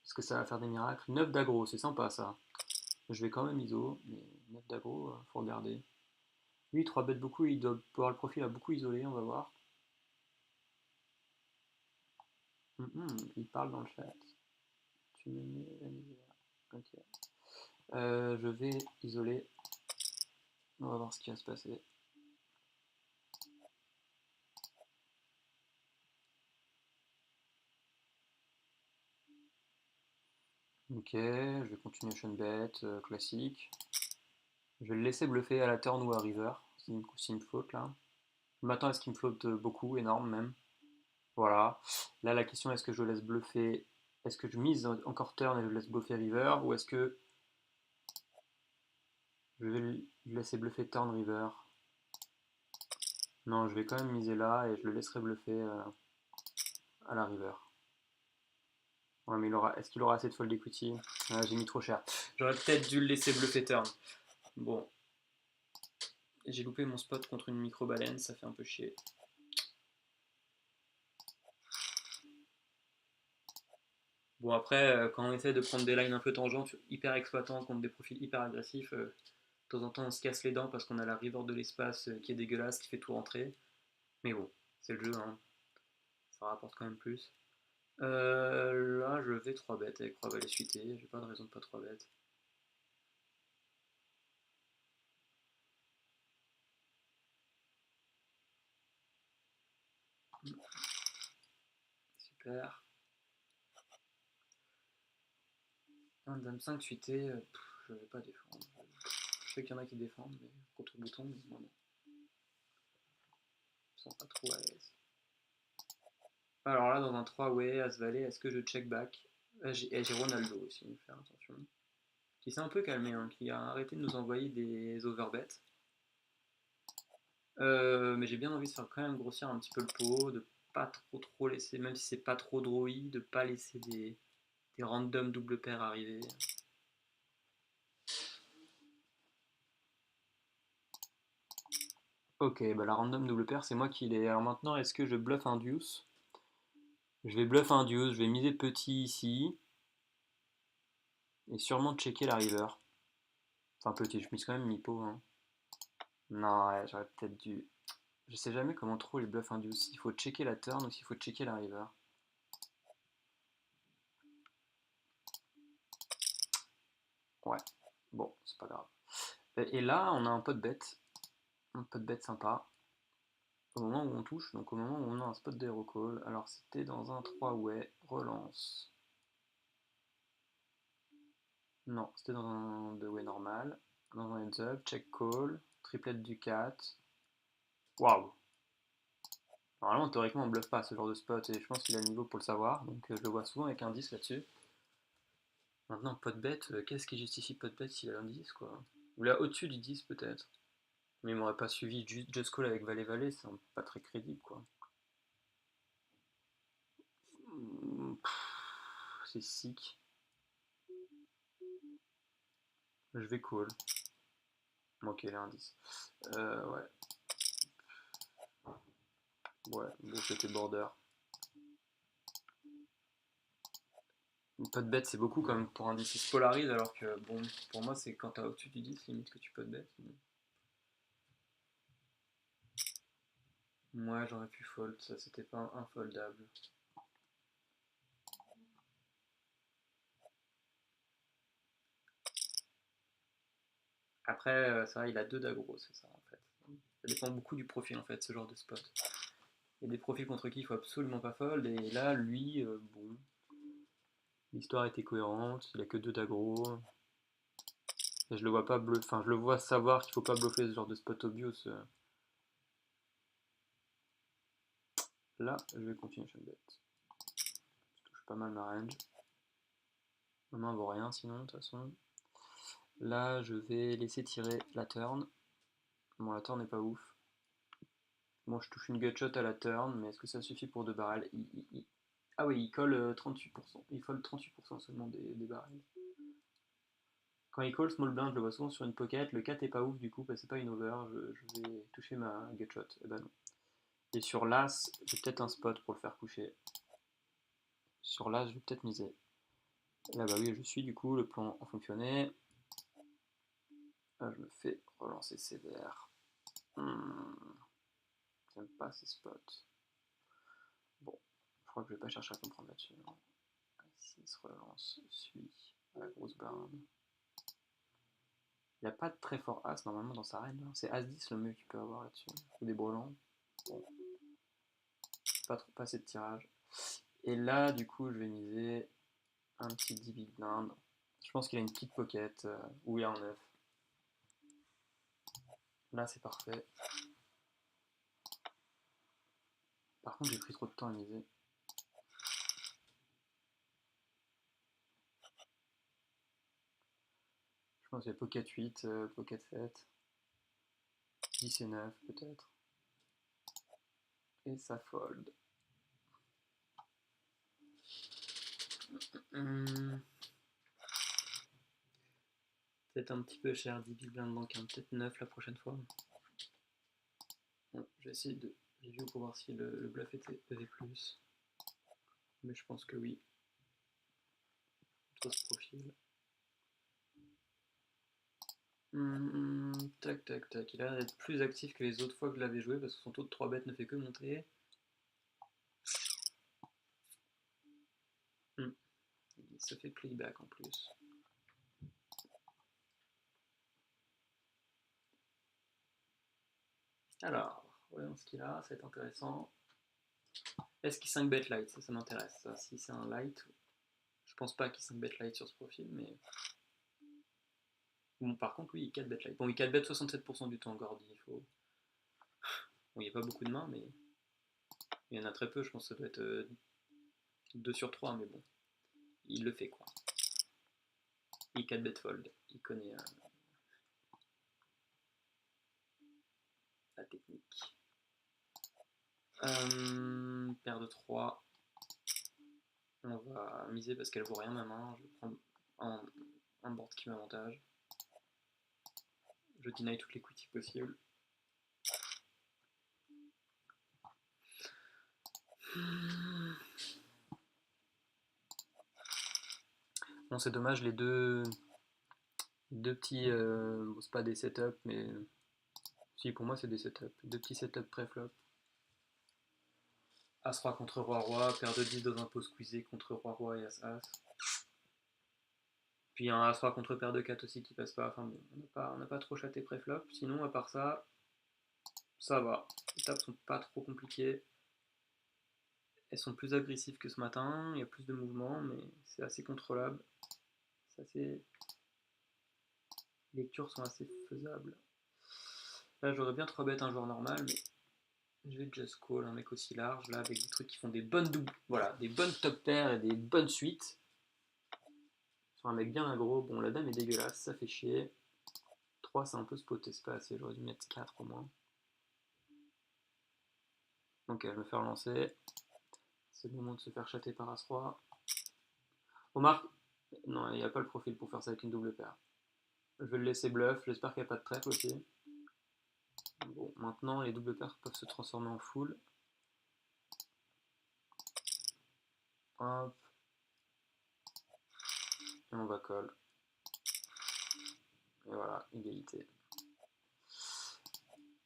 Est-ce que ça va faire des miracles? 9 d'aggro, c'est sympa ça. Je vais quand même ISO, mais 9 d'aggro, faut regarder. Lui, 3 bêtes beaucoup, il doit avoir le profil à beaucoup isolé, on va voir. Il parle dans le chat. Tu me mets la misère. Ok. Je vais isoler. On va voir ce qui va se passer. Ok, je vais continuer bet, classique. Je vais le laisser bluffer à la turn ou à river, s'il me flotte là. Je m'attends à ce qu'il me flotte beaucoup, énorme même. Voilà. Là, la question, est-ce que je laisse bluffer. Est-ce que je mise encore turn et je laisse bluffer river, ou est-ce que je vais le laisser bluffer turn river? Non, je vais quand même miser là et je le laisserai bluffer à la river. Ouais, mais est-ce qu'il aura assez de fold equity? Ah, j'ai mis trop cher. J'aurais peut-être dû le laisser bluffer turn. Bon. J'ai loupé mon spot contre une micro-baleine, ça fait un peu chier. Bon, après, quand on essaie de prendre des lines un peu tangentes, hyper exploitantes contre des profils hyper agressifs, de temps en temps on se casse les dents parce qu'on a la river de l'espace qui est dégueulasse, qui fait tout rentrer. Mais bon, c'est le jeu, hein. Ça rapporte quand même plus. Là, je vais 3 bêtes avec 3 balles suitées. J'ai pas de raison de pas 3 bêtes. Super. Un dame 5 suité, je vais pas défendre. Je sais qu'il y en a qui défendent, mais contre bouton, mais moi non. Je sens pas trop à l'aise. Alors là, dans un 3-way, As-Valet, est-ce que je check back? J'ai Ronaldo aussi, il faut faire attention. Qui s'est un peu calmé, hein, qui a arrêté de nous envoyer des overbets. Mais j'ai bien envie de faire quand même grossir un petit peu le pot, de pas trop laisser, même si c'est pas trop droïde, de pas laisser des random double paires arriver. Ok, bah la random double paire, c'est moi qui l'ai. Alors maintenant, est-ce que je bluffe un deuce? Je vais bluff un deuce, je vais miser petit ici, et sûrement checker la river. Enfin petit, je mise quand même mi-pot, hein. Non, ouais, j'aurais peut-être dû. Je sais jamais comment trop les bluffs induce. S'il faut checker la turn ou s'il faut checker la river. Ouais, bon, c'est pas grave. Et là, on a un pot de bête. Un pot de bête sympa. Au moment où on touche, donc au moment où on a un spot d'hero call. Alors c'était dans un 3-way, relance. Non, c'était dans un 2-way normal. Dans un heads up, check call, triplette du 4. Waouh! Normalement, théoriquement, on bluffe pas ce genre de spot et je pense qu'il a le niveau pour le savoir. Donc je le vois souvent avec un 10 là-dessus. Maintenant, pot de bête, qu'est-ce qui justifie pot de bête s'il a un 10 quoi? Ou là, au-dessus du 10 peut-être. Mais il m'aurait pas suivi Just Call avec Valet-Valet, c'est pas très crédible quoi. C'est sick. Je vais call. Ok, il a un 10. Ouais. Ouais, bon, c'était border. Une pot de bête, c'est beaucoup comme pour un 10 il se polarise, alors que bon, pour moi, c'est quand t'as au-dessus du 10, limite que tu peux de bête. Moi, j'aurais pu fold, ça c'était pas infoldable. Après, c'est vrai, il a 2 d'aggro, c'est ça en fait. Ça dépend beaucoup du profil en fait, ce genre de spot. Il y a des profils contre qui il faut absolument pas fold, et là, lui, bon, l'histoire était cohérente, il a que 2 d'aggro. Et je le vois pas enfin je le vois savoir qu'il faut pas bluffer ce genre de spot obvious. Là, je vais continuer shot bet. Je touche pas mal ma range. Ma main vaut rien sinon, de toute façon. Là, je vais laisser tirer la turn. Bon, la turn n'est pas ouf. Bon, je touche une gutshot à la turn, mais est-ce que ça suffit pour 2 barrels? Ah oui, il colle 38%. Il fold 38% seulement des barrels. Quand il call small blind, je le vois souvent sur une pocket. Le 4 est pas ouf du coup, parce que c'est pas une over. Je vais toucher ma gutshot. Et bah non. Et sur l'as, j'ai peut-être un spot pour le faire coucher. Sur l'as, je vais peut-être miser. Là, bah oui, je suis du coup, le plan a fonctionné. Là, je me fais relancer sévère. J'aime pas ces spots. Bon, je crois que je vais pas chercher à comprendre là-dessus. 6 relance, suit, la grosse barbe. Il n'y a pas de très fort As normalement dans sa reine. C'est As-10 le mieux qu'il peut avoir là-dessus. Ou des brelans. Bon. Pas assez de tirage. Et là, du coup, je vais miser un petit 10 big blind. Je pense qu'il a une petite pocket où il y a un 9. Là, c'est parfait. Par contre, j'ai pris trop de temps à miser. Je pense qu'il y a pocket 8, pocket 7, 10 et 9 peut-être. Et ça fold. Peut-être un petit peu cher, 10 big blind banque, peut-être 9 la prochaine fois. Bon, je vais essayer de review pour voir si le bluff était plus. Mais je pense que oui. Entre ce profil. Tac, tac, tac. Il a l'air d'être plus actif que les autres fois que je l'avais joué parce que son taux de 3 bêtes ne fait que monter. Il se fait playback en plus. Alors, voyons ce qu'il a, ça va être intéressant. Est-ce qu'il 5 bet light? Ça m'intéresse. Si c'est un light, je pense pas qu'il 5 bet light sur ce profil, mais. Bon, par contre, oui, il 4 bet light. Bon, il 4 bet 67% du temps, Gordy. Il faut. Bon, il n'y a pas beaucoup de mains, mais. Il y en a très peu, je pense que ça doit être 2 sur 3, mais bon. Il le fait quoi. Il 4 bet fold. Il connaît la technique. Paire de 3. On va miser parce qu'elle vaut rien ma main. Je vais prendre un board qui m'avantage. Je deny toute l'equity possible. Bon, c'est dommage, les deux petits. Bon, c'est pas des setups, mais. Si, pour moi, c'est des setups. Deux petits setups pré-flop. As-Roi contre Roi-Roi, paire de 10 dans un pot squeezé contre Roi-Roi et As-As. Puis un As-Roi contre paire de 4 aussi qui passe pas. Enfin bon, on n'a pas trop chaté pré-flop. Sinon, à part ça, ça va. Les tables sont pas trop compliquées. Elles sont plus agressives que ce matin. Il y a plus de mouvements, mais c'est assez contrôlable. C'est assez. Les lectures sont assez faisables. Là, j'aurais bien 3 bêtes un joueur normal, mais je vais just call un mec aussi large, là, avec des trucs qui font des bonnes doubles, voilà, des bonnes top pairs et des bonnes suites. Sur un mec bien aggro, bon, la dame est dégueulasse, ça fait chier. 3, c'est un peu spoté, c'est pas assez, j'aurais dû mettre 4 au moins. Ok, je vais me faire lancer. C'est le moment de se faire chatter par As-Roi. Omar, non, il n'y a pas le profil pour faire ça avec une double paire. Je vais le laisser bluff, j'espère qu'il n'y a pas de trèfle aussi. Bon, maintenant, les doubles paires peuvent se transformer en full. Hop. Et on va call. Et voilà, égalité.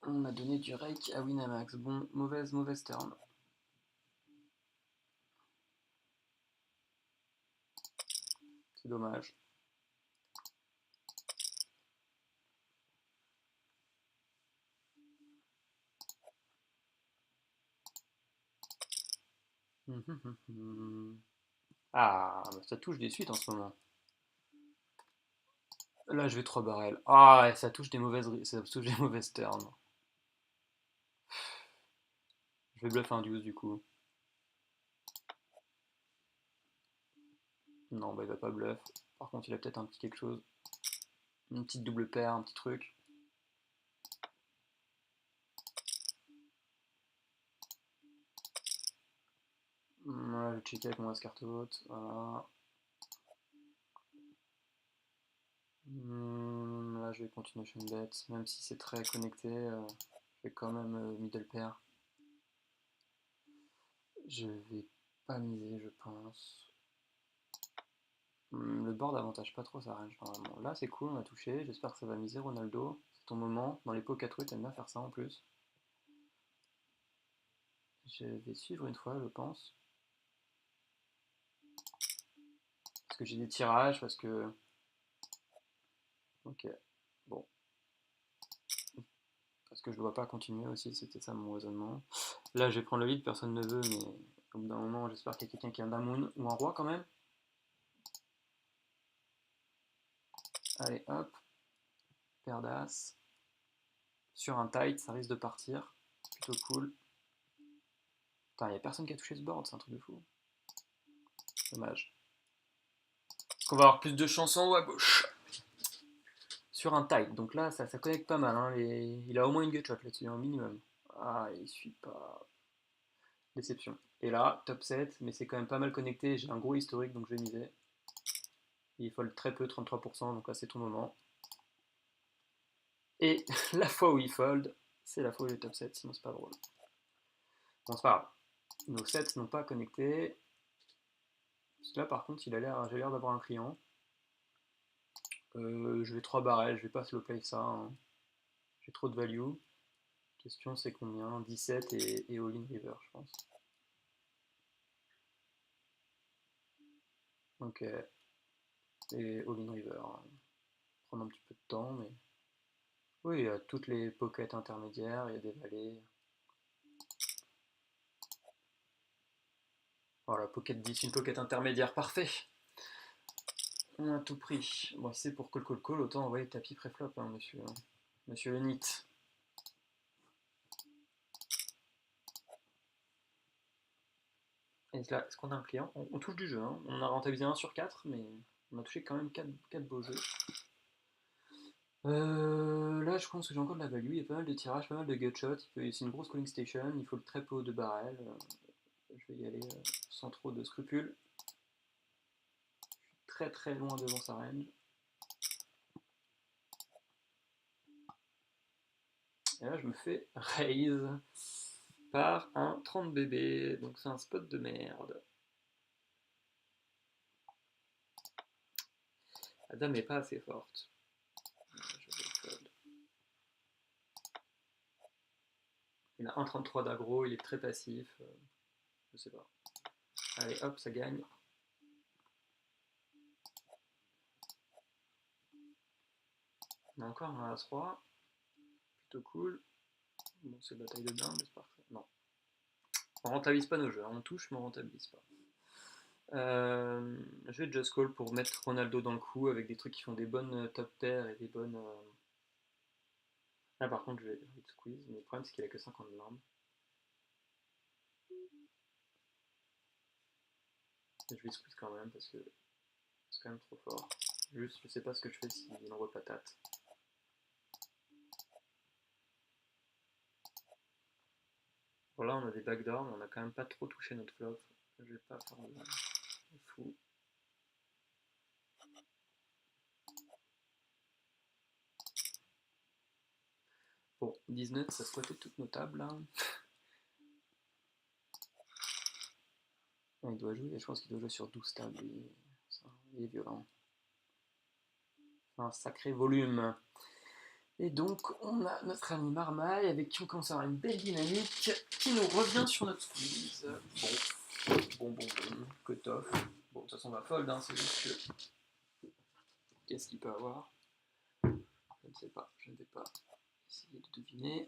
On a donné du rake à Winamax. Bon, mauvaise turn. C'est dommage. Ah, ça touche des suites en ce moment. Là, je vais 3 barrels. Ah, ça touche des mauvaises turns. Je vais bluff un deuce du coup. Non, bah il va pas bluff. Par contre, il a peut-être un petit quelque chose. Une petite double paire, un petit truc. Voilà, je vais checker avec mon as carte haute. Voilà. Là, je vais continuation bet. Même si c'est très connecté, je vais quand même middle pair. Je vais pas miser, je pense. Le board avantage pas trop sa range normalement. Là c'est cool, on a touché, j'espère que ça va miser Ronaldo. C'est ton moment, dans les pocket rues t'aimes bien faire ça en plus. Je vais suivre une fois je pense. Parce que j'ai des tirages, parce que... Ok, bon. Parce que je dois pas continuer aussi, c'était ça mon raisonnement. Là je vais prendre le lead, personne ne veut, mais au bout d'un moment j'espère qu'il y a quelqu'un qui a un damoun ou un roi quand même. Allez hop, paire d'as. Sur un tight, ça risque de partir. Plutôt cool. Putain, il n'y a personne qui a touché ce board, c'est un truc de fou. Dommage. Est-ce qu'on va avoir plus de chance en haut à gauche? Sur un tight, donc là ça connecte pas mal. Hein. Il a au moins une gutshot là-dessus, un minimum. Ah, il suit pas. Déception. Et là, top 7, mais c'est quand même pas mal connecté. J'ai un gros historique, donc je vais miser. Il fold très peu, 33%, donc là c'est ton moment. Et la fois où il fold, c'est la fois où il est top 7, sinon c'est pas drôle. Bon, c'est pas grave. Nos 7 n'ont pas connecté. Là par contre, j'ai l'air d'avoir un client. Je vais 3 barrels, je vais pas slow play ça. Hein. J'ai trop de value. Question c'est combien? 17 et all-in river, je pense. Ok. Et all-in river. Prendre un petit peu de temps, mais... Oui, il y a toutes les pockets intermédiaires, il y a des vallées. Voilà, pocket 10, une pocket intermédiaire, parfait. On a tout pris. Bon, si c'est pour call call call, autant envoyer le tapis préflop, hein, monsieur le NIT. Et là, est-ce qu'on a un client on touche du jeu, hein. On a rentabilisé 1 sur 4, mais on a touché quand même 4 beaux jeux. Là, je pense que j'ai encore de la value. Il y a pas mal de tirages, pas mal de gutshot. C'est une grosse calling station. Il faut le très peu haut de barrel. Je vais y aller sans trop de scrupules. Très très loin devant sa range. Et là, je me fais raise par un 30 bébé. Donc, c'est un spot de merde. La dame n'est pas assez forte. Il a 1,33 d'aggro, il est très passif. Je sais pas. Allez, hop, ça gagne. On a encore un As-3. Plutôt cool. Bon, c'est bataille de blinde, c'est parfait. Non. On rentabilise pas nos jeux. On touche, mais on rentabilise pas. Je vais just call pour mettre Ronaldo dans le coup avec des trucs qui font des bonnes top pair et des bonnes. Là, par contre, je vais squeeze, mais le problème, c'est qu'il a que 50 blindes. Je vais squeeze quand même parce que c'est quand même trop fort. Juste, je sais pas ce que je fais s'il envoie patate. Bon, là, on a des backdoors, mais on a quand même pas trop touché notre flop. Je vais pas faire de fou. Bon, 19, ça squattait toutes nos tables là. Il doit jouer, je pense qu'il doit jouer sur 12 tables. Il est violent. Un sacré volume. Et donc, on a notre ami Marmaille avec qui on commence à avoir une belle dynamique qui nous revient sur notre squeeze. Bon, cut-off. Bon, de toute façon, on va fold, hein, c'est juste que. Qu'est-ce qu'il peut avoir? Je ne sais pas, je ne vais pas essayer de deviner.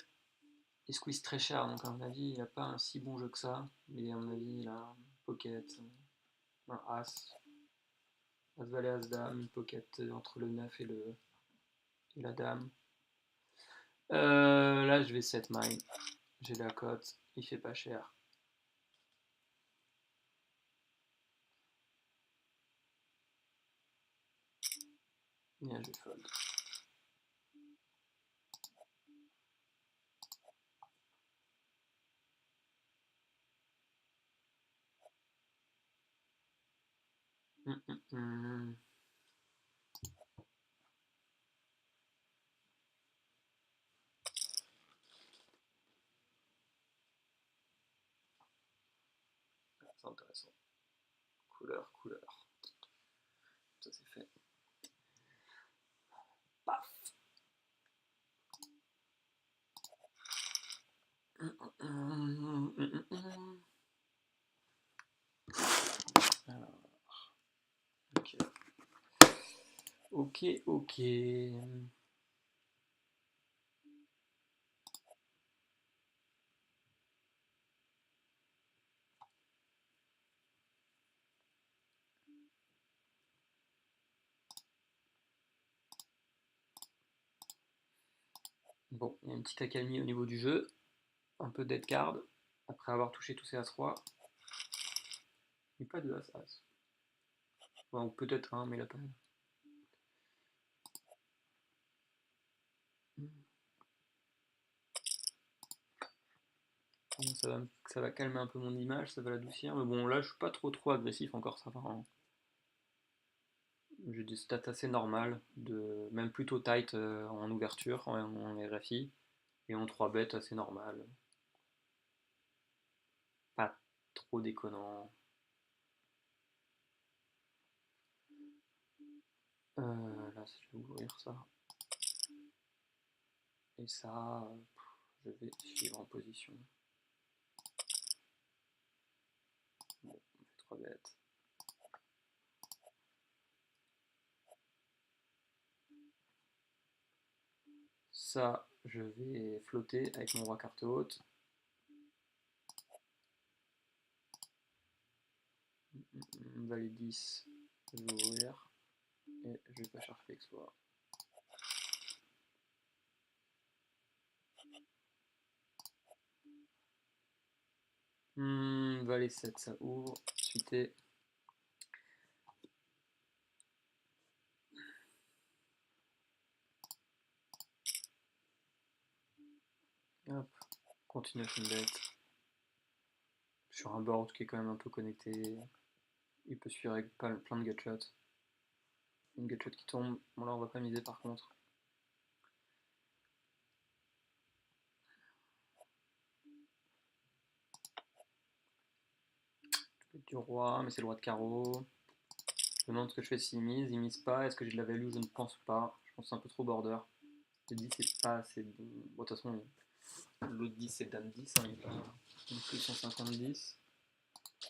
Il squeeze très cher, donc à mon avis, il n'a pas un si bon jeu que ça. Mais à mon avis, il a un pocket, un As. As-Valet, As-Dame, une pocket entre le 9 et la Dame. Là, je vais set mine. J'ai la cote, il fait pas cher. Bien, je vais fold. C'est intéressant. Couleur. ça c'est fait. Paf. Alors, ok. Ok. Bon, il y a une petite accalmie au niveau du jeu. Un peu dead card. Après avoir touché tous ces As-Roi. Mais pas de As-As. Ou peut-être un, mais il a pas. Ça va calmer un peu mon image, ça va l'adoucir. Mais bon, là, je suis pas trop agressif encore, ça va. Hein. J'ai des stats assez normales, même plutôt tight en ouverture, en RFI, et en 3 bêtes assez normales. Pas trop déconnant. Là, je vais ouvrir ça. Et ça, je vais suivre en position. Bon, on fait 3 bêtes. Ça, je vais flotter avec mon roi carte haute. Valet 10, je vais ouvrir. Et je vais pas chercher l'exploit. Valet 7, ça ouvre. Suité. Hop, continuation bête. Sur un board qui est quand même un peu connecté. Il peut suivre avec plein de gutshots. Une gutshot qui tombe. Bon là on va pas miser par contre. Du roi, mais c'est le roi de carreau. Je me demande ce que je fais s'il mise. Il mise pas. Est-ce que j'ai de la value? Je ne pense pas. Je pense que c'est un peu trop border. Le 10 c'est pas assez bon. Bon, de toute façon, l'autre 10 c'est dame 10. Hein, il est pas non plus 150-10.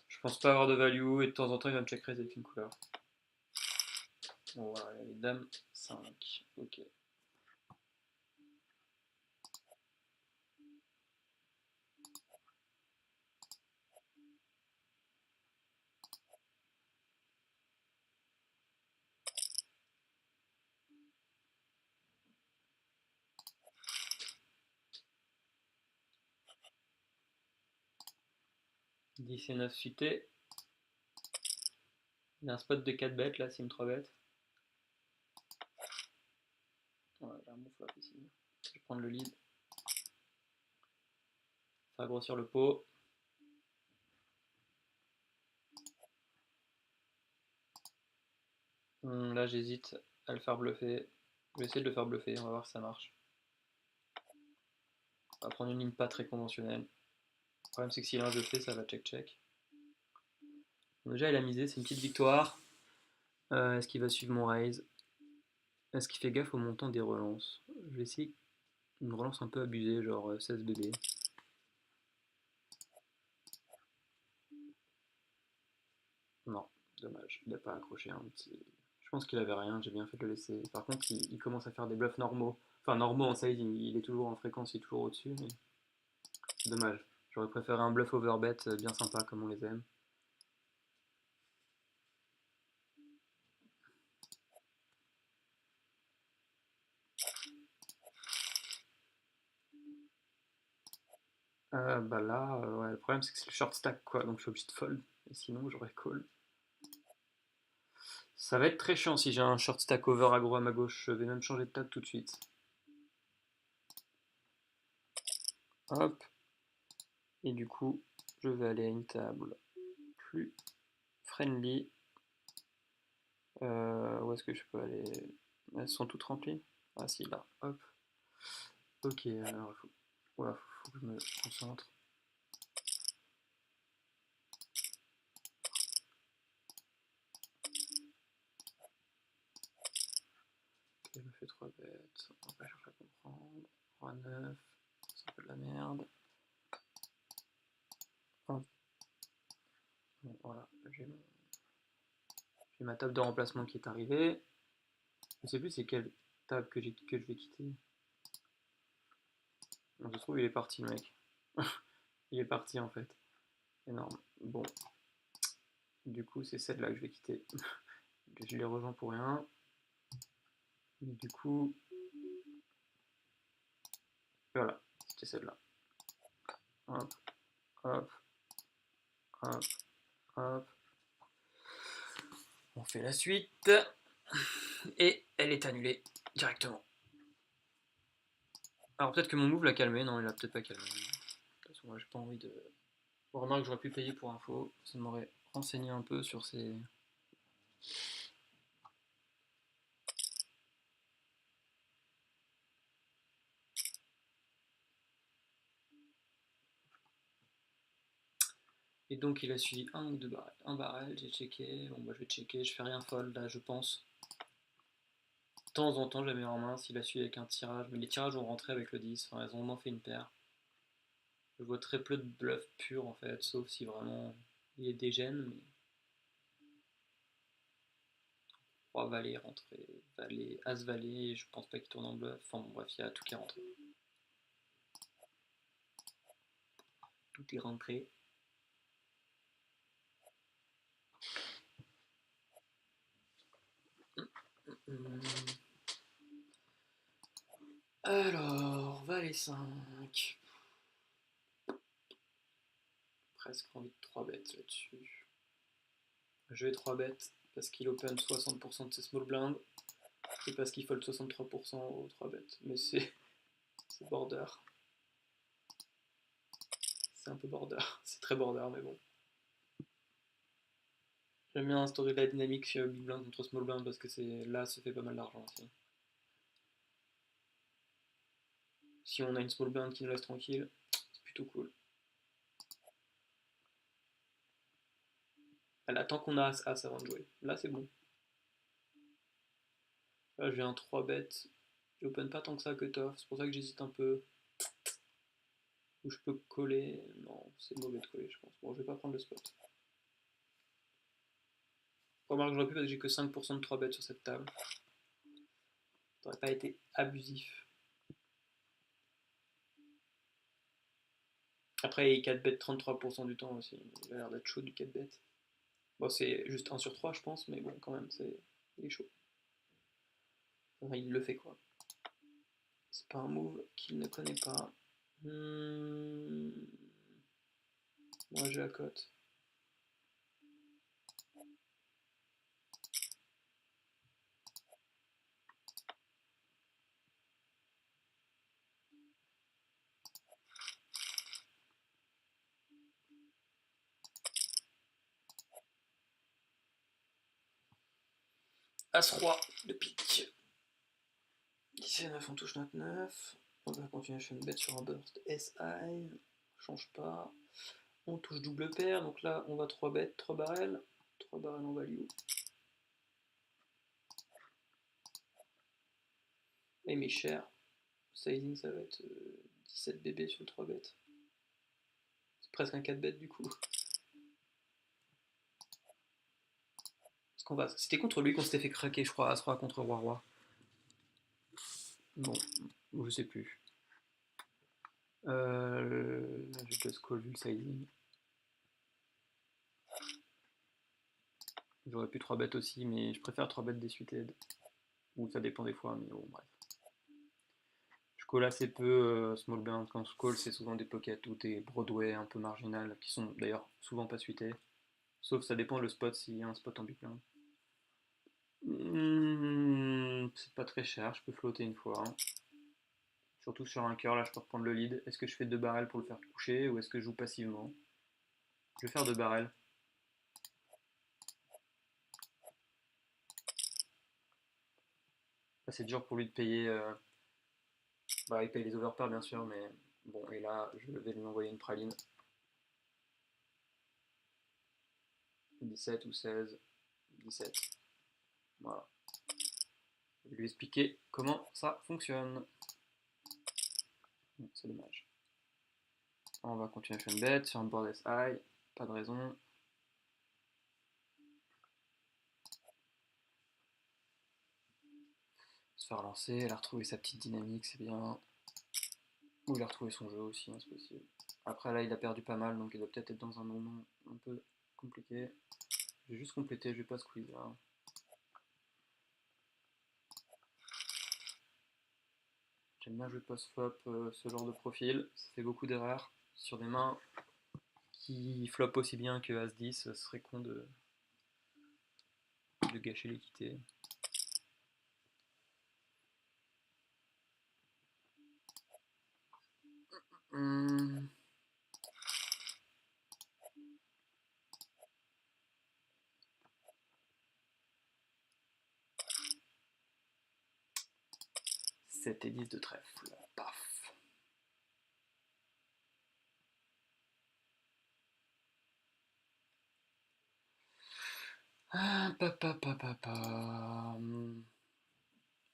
Je pense pas avoir de value et de temps en temps il va me check raise avec une couleur. Bon voilà, les dames 5. Ok. « 10 et 9 suités. Il y a un spot de 4 bêtes là, sim 3 bêtes. Ouais, j'ai un bon flop ici. Je vais prendre le lead. Faire grossir le pot. Là j'hésite à le faire bluffer. Je vais essayer de le faire bluffer, on va voir si ça marche. On va prendre une ligne pas très conventionnelle. Le problème c'est que s'il a un jeu fait, ça va check-check. Déjà il a misé, c'est une petite victoire. Est-ce qu'il va suivre mon raise? Est-ce qu'il fait gaffe au montant des relances? Je vais essayer une relance un peu abusée, genre 16 BB. Non, dommage, il n'a pas accroché un petit... Je pense qu'il avait rien, j'ai bien fait de le laisser. Par contre, il commence à faire des bluffs normaux. Enfin, normaux en size, il est toujours en fréquence, il est toujours au-dessus, mais dommage. J'aurais préféré un bluff overbet bien sympa comme on les aime. Bah là, ouais, le problème c'est que c'est le short stack quoi, donc je suis obligé de fold. Et sinon, j'aurais call. Ça va être très chiant si j'ai un short stack over aggro à ma gauche. Je vais même changer de table tout de suite. Hop. Et du coup, je vais aller à une table plus friendly. Où est-ce que je peux aller? Elles sont toutes remplies? Ah si, là. Hop. Ok, alors voilà, faut que je me concentre. il me fait 3 bêtes, on va pas chercher à comprendre. Roi 9, c'est un peu de la merde. Hop. Bon, voilà, j'ai ma table de remplacement qui est arrivée. Je sais plus c'est quelle table que je vais quitter. On se trouve il est parti le mec. Il est parti en fait. Énorme. Bon. Du coup c'est celle-là que je vais quitter. Je les rejoins pour rien. Mais du coup. Voilà, c'était celle-là. Hop, hop, hop, hop. On fait la suite. Et elle est annulée directement. Alors peut-être que mon move l'a calmé. Non, il l'a peut-être pas calmé. De toute façon, moi j'ai pas envie de. Bon, remarque, j'aurais pu payer pour info. Ça m'aurait renseigné un peu sur ces. Et donc il a suivi un ou deux barrels. Un barrel, j'ai checké. Bon bah je vais checker, je fais rien fold là je pense. De temps en temps j'avais en main s'il a suivi avec un tirage, mais les tirages ont rentré avec le 10, enfin elles ont au moins fait une paire. Je vois très peu de bluff pur en fait, sauf si vraiment il est dégène, mais. Roi valet rentré, valet, as valet, je pense pas qu'il tourne en bluff. Enfin bon bref, il y a tout qui est rentré. Tout est rentré. Alors, valet 5. Presque envie de 3 bêtes là-dessus. Je vais 3 bêtes parce qu'il open 60% de ses small blinds et parce qu'il fold 63% aux 3 bêtes. Mais c'est border. C'est un peu border. C'est très border, mais bon. J'aime bien instaurer de la dynamique chez Big Blind contre Small Blind parce que là, ça fait pas mal d'argent aussi. Si on a une Small Blind qui nous laisse tranquille, c'est plutôt cool. Elle attend qu'on a As avant de jouer. Là, c'est bon. Là, j'ai un 3 bet. J'open pas tant que ça cutoff. C'est pour ça que j'hésite un peu. Où je peux coller. Non, c'est mauvais de coller, je pense. Bon, je vais pas prendre le spot. Remarque, j'aurais pu parce que j'ai que 5% de 3 bêtes sur cette table. Ça aurait pas été abusif. Après, il 4 bêtes 33% du temps aussi. Il a l'air d'être chaud du 4 bêtes. Bon, c'est juste 1 sur 3, je pense, mais bon, quand même, il est chaud. Enfin, il le fait quoi. C'est pas un move qu'il ne connaît pas. Moi, j'ai la cote. As-Roi de pique. 10 et 9, on touche notre 9. On va continuer à faire une bête sur un burst SI. Change pas. On touche double paire. Donc là, on va 3 bêtes, 3 barrels. 3 barrels en value. Et mes chers. Sizing, ça va être 17 bébés sur 3 bêtes. C'est presque un 4 bêtes du coup. C'était contre lui qu'on s'était fait craquer, je crois, As-Roi contre Roi-Roi. Bon, je sais plus. J'ai just call vu le sizing. J'aurais pu 3 bêtes aussi, mais je préfère 3 bêtes des suited. Ou ça dépend des fois, mais bon, bref. Je call assez peu small blind. Quand je call, c'est souvent des pockets ou des Broadway un peu marginales, qui sont d'ailleurs souvent pas suités. Sauf ça dépend le spot, s'il y a un spot en big blind. C'est pas très cher, je peux flotter une fois. Hein. Surtout sur un cœur, là je peux reprendre le lead. Est-ce que je fais 2 barrels pour le faire coucher ou est-ce que je joue passivement? Je vais faire 2 barrels. C'est dur pour lui de payer. Bah, il paye les overpairs bien sûr, mais bon, et là je vais lui envoyer une praline. 17 ou 16. 17. Voilà. Je vais lui expliquer comment ça fonctionne. C'est dommage. On va continuation bet sur un board SI, pas de raison. Se faire lancer, elle a retrouvé sa petite dynamique, c'est bien. Ou il a retrouvé son jeu aussi, hein, c'est possible. Après là il a perdu pas mal, donc il doit peut-être être dans un moment un peu compliqué. Je vais juste compléter, je vais pas squeeze là. J'aime bien jouer post-flop ce genre de profil, ça fait beaucoup d'erreurs sur des mains qui flopent aussi bien que As-10, ce serait con de gâcher l'équité. Hum. Sept et 10 de trèfle, paf. Ah,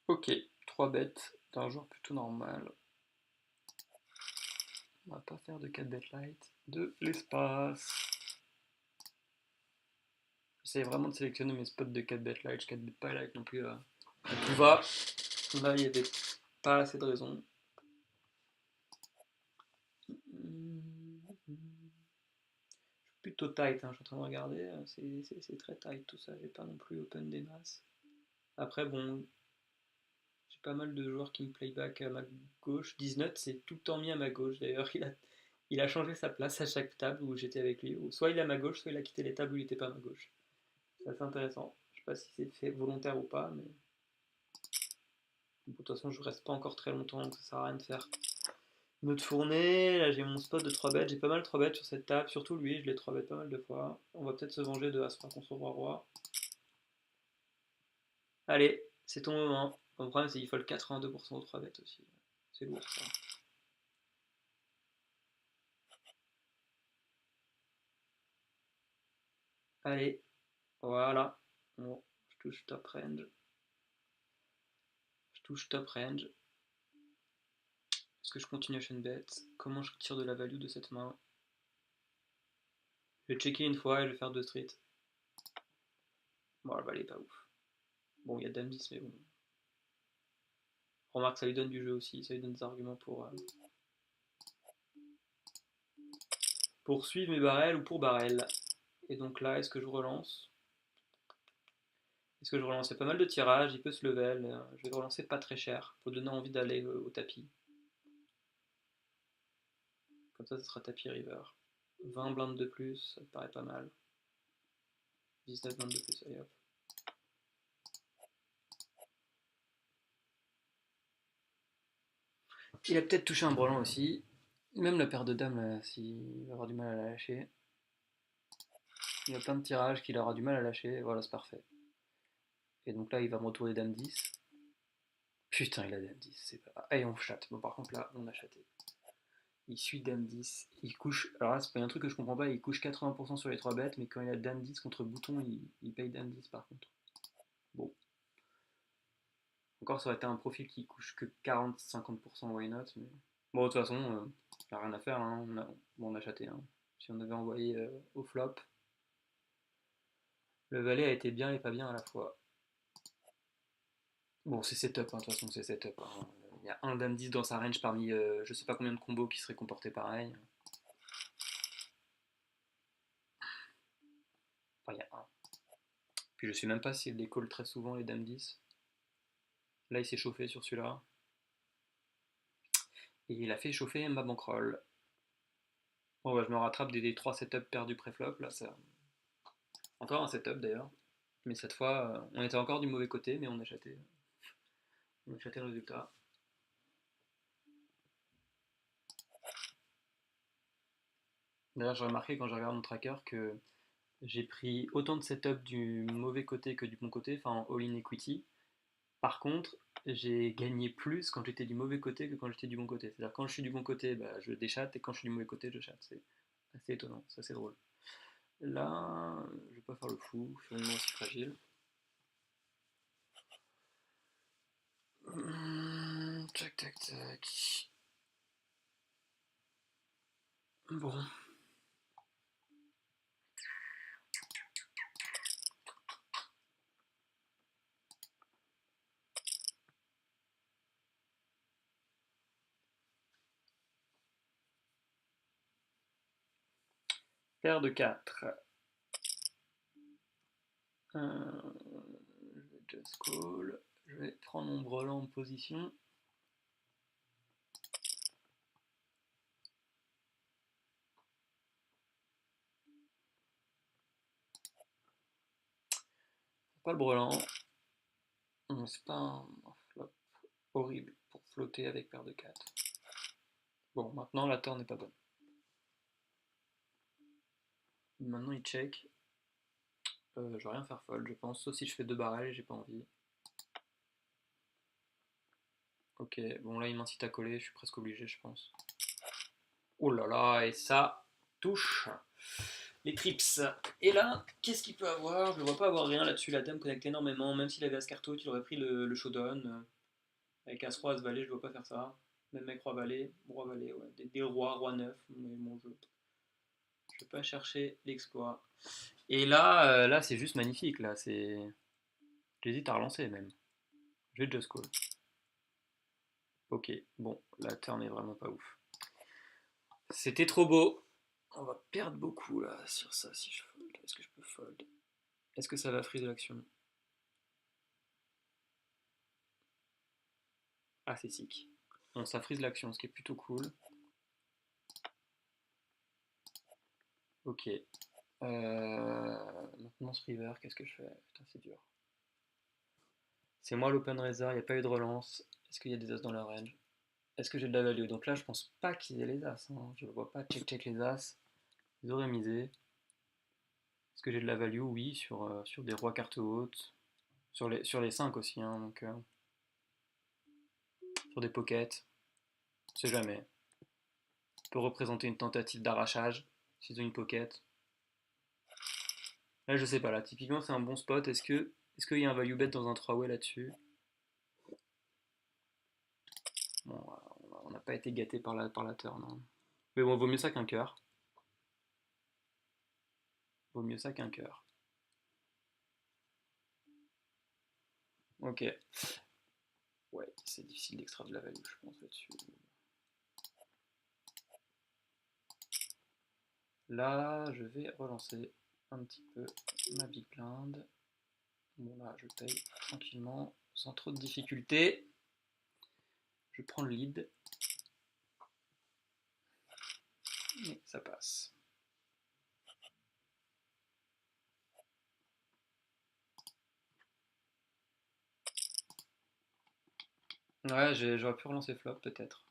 ok, 3 bêtes d'un joueur plutôt normal. On va pas faire de 4 bet light, de l'espace. J'essaie vraiment de sélectionner mes spots de 4 bet light, 4 bet pas light non plus à tout va. Là, il n'y avait pas assez de raisons. Plutôt tight, hein, je suis en train de regarder, c'est très tight tout ça, j'ai pas non plus open des masses. Après, bon, j'ai pas mal de joueurs qui me playback à ma gauche. Disnut c'est tout le temps mis à ma gauche d'ailleurs, il a changé sa place à chaque table où j'étais avec lui. Soit il est à ma gauche, soit il a quitté les tables où il n'était pas à ma gauche. C'est assez intéressant. Je sais pas si c'est fait volontaire ou pas, mais. De toute façon, je reste pas encore très longtemps, donc ça sert à rien de faire une autre fournée. Là, j'ai mon spot de 3 bêtes. J'ai pas mal 3 bêtes sur cette table, surtout lui, je l'ai 3 bêtes pas mal de fois. On va peut-être se venger de As-Roi contre Roi-Roi. Allez, c'est ton moment. Le problème, c'est qu'il faut le 82% aux 3 bêtes aussi. C'est lourd ça. Allez, voilà. Bon, je touche top range. Je touche top range. Est-ce que je continue à bet? Comment je tire de la value de cette main? Je vais checker une fois et je vais faire 2 streets. Bon, la balle est pas ouf. Bon, il y a Dame 10, mais bon. Remarque, ça lui donne du jeu aussi, ça lui donne des arguments pour suivre mes barrels ou pour barrel. Et donc là, est-ce que je relance? Est-ce que je relance? Il y a pas mal de tirages, il peut se level. Je vais le relancer pas très cher pour donner envie d'aller au tapis. Comme ça, ce sera tapis river. 20 blindes de plus, ça me paraît pas mal. 19 blindes de plus, allez hop. Il a peut-être touché un brelan aussi. Même la paire de dames, là, s'il va avoir du mal à la lâcher. Il y a plein de tirages qu'il aura du mal à lâcher. Voilà, c'est parfait. Et donc là, il va me retourner dame 10. Putain, il a dame 10. C'est pas... Ah, et on chatte. Bon, par contre, là, on a chatté. Il suit dame 10. Il couche. Alors là, c'est pas un truc que je comprends pas. Il couche 80% sur les 3 bêtes, mais quand il a dame 10 contre bouton, il paye dame 10 par contre. Bon. Encore, ça aurait été un profil qui couche que 40-50%, why not, mais. Bon, de toute façon, il n'y a rien à faire. Hein. Bon, on a chaté. Hein. Si on avait envoyé au flop, le valet a été bien et pas bien à la fois. Bon, c'est setup, hein, de toute façon, c'est setup. Hein. Il y a un dame 10 dans sa range parmi je sais pas combien de combos qui seraient comportés pareil. Enfin, il y a un. Puis je sais même pas s'il les call très souvent, les dames 10. Là, il s'est chauffé sur celui-là. Et il a fait chauffer ma bankroll. Bon, bah, je me rattrape des 3 setups perdus pré-flop. Là, ça. Encore un setup d'ailleurs. Mais cette fois, on était encore du mauvais côté, mais on a chaté. On a chaté le résultat. D'ailleurs, j'ai remarqué quand j'ai regardé mon tracker que j'ai pris autant de setup du mauvais côté que du bon côté, enfin en all-in equity. Par contre, j'ai gagné plus quand j'étais du mauvais côté que quand j'étais du bon côté. C'est-à-dire quand je suis du bon côté, bah, je déchatte, et quand je suis du mauvais côté, je chatte. C'est assez étonnant, c'est assez drôle. Là, je vais pas faire le fou sur une main aussi fragile. Tac, tac, tac. Bon. Paire de 4. Je vais just call. Je vais prendre mon brelan en position. Pas le brelan. C'est pas un flop horrible pour flotter avec paire de 4. Bon, maintenant la turn n'est pas bonne. Maintenant il check. Je vais rien faire fold, je pense, sauf si je fais 2 barrels et j'ai pas envie. Ok, bon là il m'incite à coller, je suis presque obligé, je pense. Oh là là, et ça touche les trips. Et là, qu'est-ce qu'il peut avoir? Je ne vois pas avoir rien là-dessus, la dame connecte énormément, même s'il avait As-Carto, il aurait pris le showdown. Avec As-Roi, As-Valet, je ne vois pas faire ça. Même avec Roi-Valet, Roi-Valet, ouais. Des rois, Roi-9, mais bon, je ne vais pas chercher l'exploit. Et là c'est juste magnifique, là, c'est... J'hésite à relancer même. Je vais just call. Ok, bon, la turn est vraiment pas ouf. C'était trop beau. On va perdre beaucoup là sur ça si je fold. Est-ce que je peux fold? Est-ce que ça va freeze l'action? Ah, c'est sick. Bon, ça freeze l'action, ce qui est plutôt cool. Ok. Maintenant ce river, qu'est-ce que je fais? Putain, c'est dur. C'est moi l'open raiser, il n'y a pas eu de relance. Est-ce qu'il y a des as dans leur range? Est-ce que j'ai de la value? Donc là, je pense pas qu'ils aient les as, hein. Je ne vois pas check les as. Ils auraient misé. Est-ce que j'ai de la value? Oui, sur des rois cartes hautes. Sur les 5 aussi, hein, donc, sur des pockets. On sait jamais. Peut représenter une tentative d'arrachage s'ils ont une pocket. Là, je sais pas, là, typiquement, c'est un bon spot. Est-ce qu'il y a un value bet dans un 3-way là-dessus? Bon, on n'a pas été gâté par la turn, hein. Mais bon, vaut mieux ça qu'un cœur. Vaut mieux ça qu'un cœur. Ok. Ouais, c'est difficile d'extraire de la value, je pense, là-dessus. Là, je vais relancer un petit peu ma big blind. Bon, là, je paye tranquillement, sans trop de difficultés. Je prends le lead. Et ça passe. Ouais, j'aurais pu relancer flop, peut-être.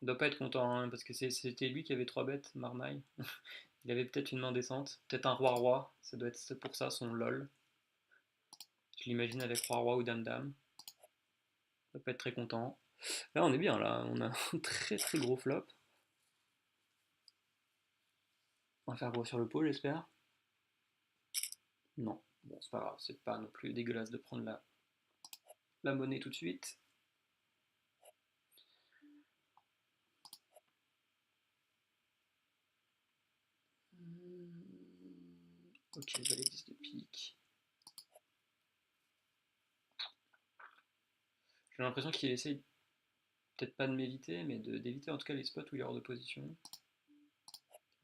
Il doit pas être content, hein, parce que c'était lui qui avait 3 bêtes, Marmaille. Il avait peut-être une main décente, peut-être un roi-roi, ça doit être pour ça son lol. Je l'imagine avec roi-roi ou dame-dame. Il doit pas être très content. Là, on est bien, là, on a un très très gros flop. On va faire gros sur le pot, j'espère. Non, bon, c'est pas grave, c'est pas non plus dégueulasse de prendre la monnaie tout de suite. Ok, valet 10 de pique. J'ai l'impression qu'il essaye peut-être pas de m'éviter, mais d'éviter en tout cas les spots où il est hors de position.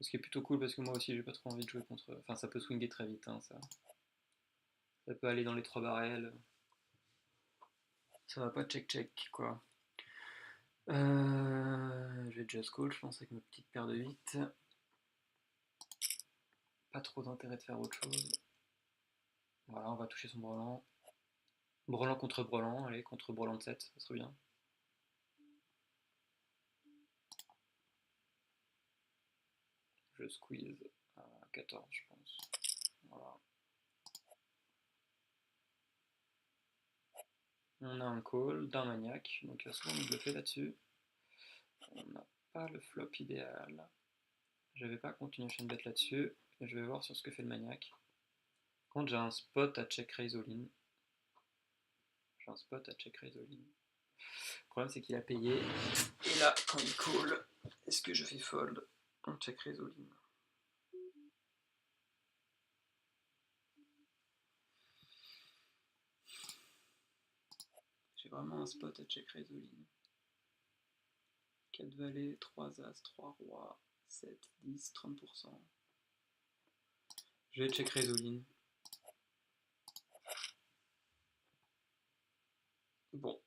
Ce qui est plutôt cool parce que moi aussi j'ai pas trop envie de jouer contre. Enfin, ça peut swinger très vite, hein, ça peut aller dans les 3 barrels. Ça va pas check-check quoi. Je vais just call, je pense, avec ma petite paire de 8. Pas trop d'intérêt de faire autre chose. Voilà, on va toucher son brelan. Brelan contre brelan, allez, contre brelan de 7, ça serait bien. Je squeeze à 14, je pense. Voilà. On a un call d'un maniaque, donc il va souvent nous bluffer là-dessus. On n'a pas le flop idéal. Je vais pas continuer chaîne bet là-dessus. Et je vais voir sur ce que fait le maniaque. contre, j'ai un spot à check raise all in. J'ai un spot à check raise all in. Le problème, c'est qu'il a payé. Et là, quand il call, est-ce que je fais fold? On check raise all in. J'ai vraiment un spot à check raise all in. 4 valets, 3 as, 3 rois, 7, 10, 30%. Je vais check raise all in. Bon,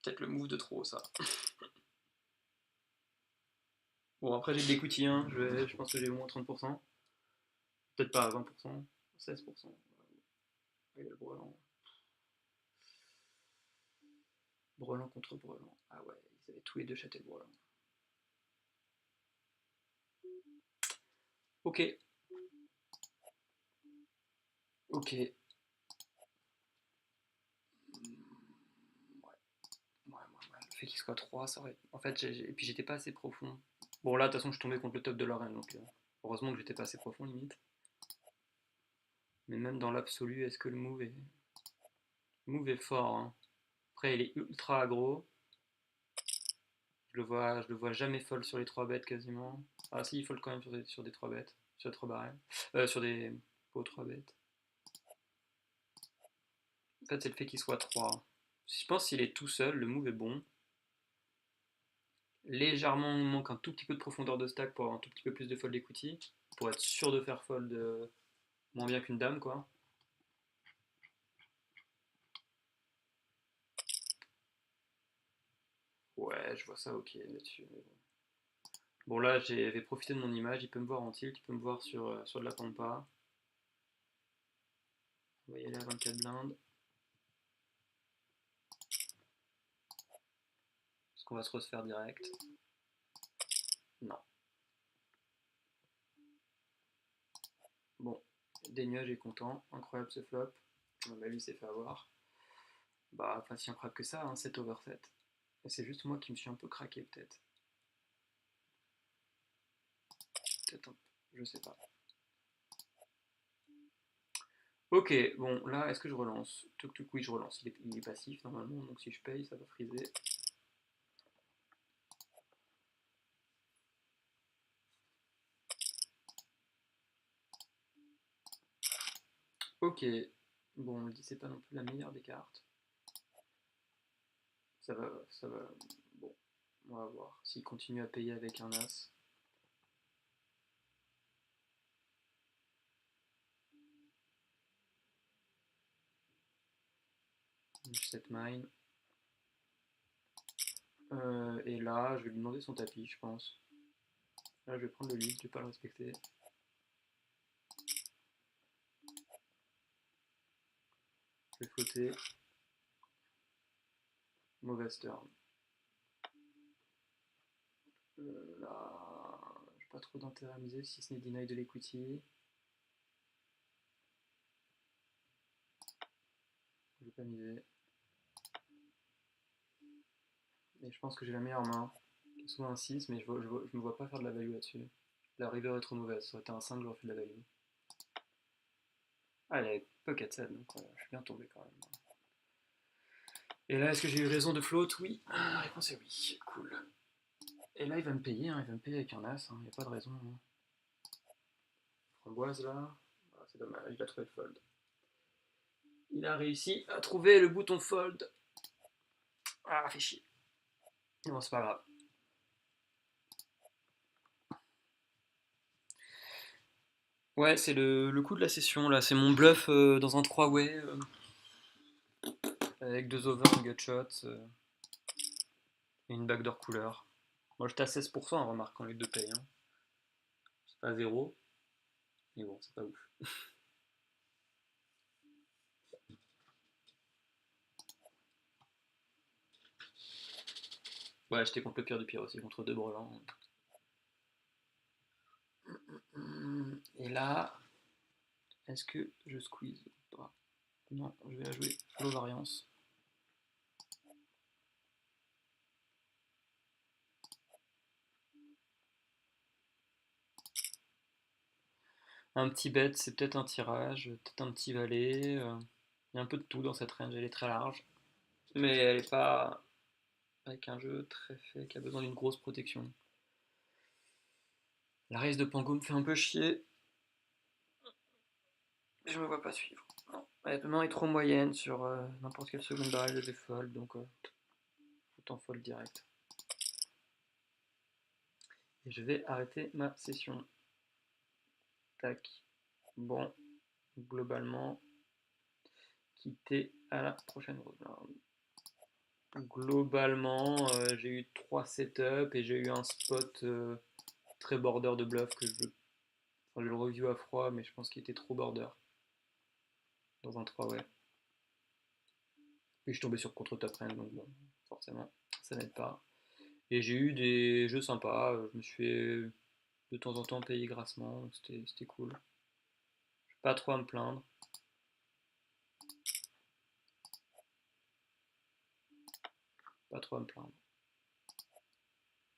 peut-être le move de trop, ça. Bon, après j'ai de l'equity, hein. Je pense que j'ai au moins 30%. Peut-être pas à 20%, 16%. Il y a le brelan. Brelan contre brelan. Ah ouais, ils avaient tous les deux châté le brelan. Ok. Ok. Ouais. Le fait qu'il soit 3, ça aurait. En fait, et puis j'étais pas assez profond. Bon, là, de toute façon, je tombais contre le top de l'arène, donc heureusement que j'étais pas assez profond, limite. Mais même dans l'absolu, est-ce que le move est fort, hein. Après, il est ultra aggro. Je le vois jamais fold sur les 3 bêtes quasiment. Ah si, il fold quand même sur des 3 bêtes. Sur des 3 barrels. Sur des pots 3 bêtes. En fait, c'est le fait qu'il soit 3. Je pense qu'il est tout seul, le move est bon. Légèrement, il manque un tout petit peu de profondeur de stack pour avoir un tout petit peu plus de fold equity. Pour être sûr de faire fold moins bien qu'une dame, quoi. Ouais, je vois ça ok là-dessus. Bon, là, j'avais profité de mon image. Il peut me voir en tilt, il peut me voir sur de la pampa. On va y aller à 24 blindes. Est-ce qu'on va se refaire direct? Non. Bon, des nuages est content. Incroyable ce flop. Bah, lui s'est fait avoir. Bah, pas si incroyable que ça, hein, 7 over 7. Et c'est juste moi qui me suis un peu craqué, peut-être. Peut-être un peu. Je sais pas. Ok, bon, là, est-ce que je relance? Tuk tuk, oui, je relance. Il est passif normalement, donc si je paye, ça va friser. Ok, bon, le 10 c'est pas non plus la meilleure des cartes. Ça va. Bon, on va voir s'il continue à payer avec un as. Je set mine. Et là, je vais lui demander son tapis, je pense. Là, je vais prendre le lead, je vais pas le respecter. Je vais flotter. Mauvaise turn. Là, j'ai pas trop d'intérêt à miser si ce n'est deny de l'equity. Je vais pas miser. Et je pense que j'ai la meilleure main. Soit un 6, mais je me vois pas faire de la value là-dessus. La river est trop mauvaise. Ça aurait été un 5, j'aurais fait de la value. Ah, il avait pocket 7, donc je suis bien tombé quand même. Et là, est-ce que j'ai eu raison de float? Oui. La réponse est oui. Cool. Et là, il va me payer, hein, il va me payer avec un as, il n'y a pas de raison. Hein. Framboise là, ah, c'est dommage, il a trouvé le fold. Il a réussi à trouver le bouton fold. Ah, fait chier. Bon, c'est pas grave. Ouais, c'est le coup de la session là, c'est mon bluff dans un 3-way avec 2 over, un gutshot et une backdoor couleur. Moi j'étais à 16% en remarquant les deux payes. Hein. C'est pas zéro, mais bon, c'est pas ouf. Ouais, j'étais contre le pire du pire aussi, contre deux brelans. Et là, est-ce que je squeeze ou pas? Non, je vais la jouer low variance. Un petit bet, c'est peut-être un tirage, peut-être un petit valet. Il y a un peu de tout dans cette range, elle est très large. Mais elle est pas avec un jeu très fait qui a besoin d'une grosse protection. La race de Pango me fait un peu chier. Je me vois pas suivre. Non. La main est trop moyenne sur n'importe quelle seconde barrel de défault, donc autant fold direct. Et je vais arrêter ma session. Tac. Bon, globalement, quitter à la prochaine round. Globalement, j'ai eu 3 setups et j'ai eu un spot très border de bluff que je le review à froid, mais je pense qu'il était trop border. Dans un 3 ouais. Et je suis tombé sur contre top range, donc bon, forcément, ça n'aide pas. Et j'ai eu des jeux sympas, je me suis fait de temps en temps payer grassement, donc c'était cool. Je pas trop à me plaindre. Pas trop à me plaindre.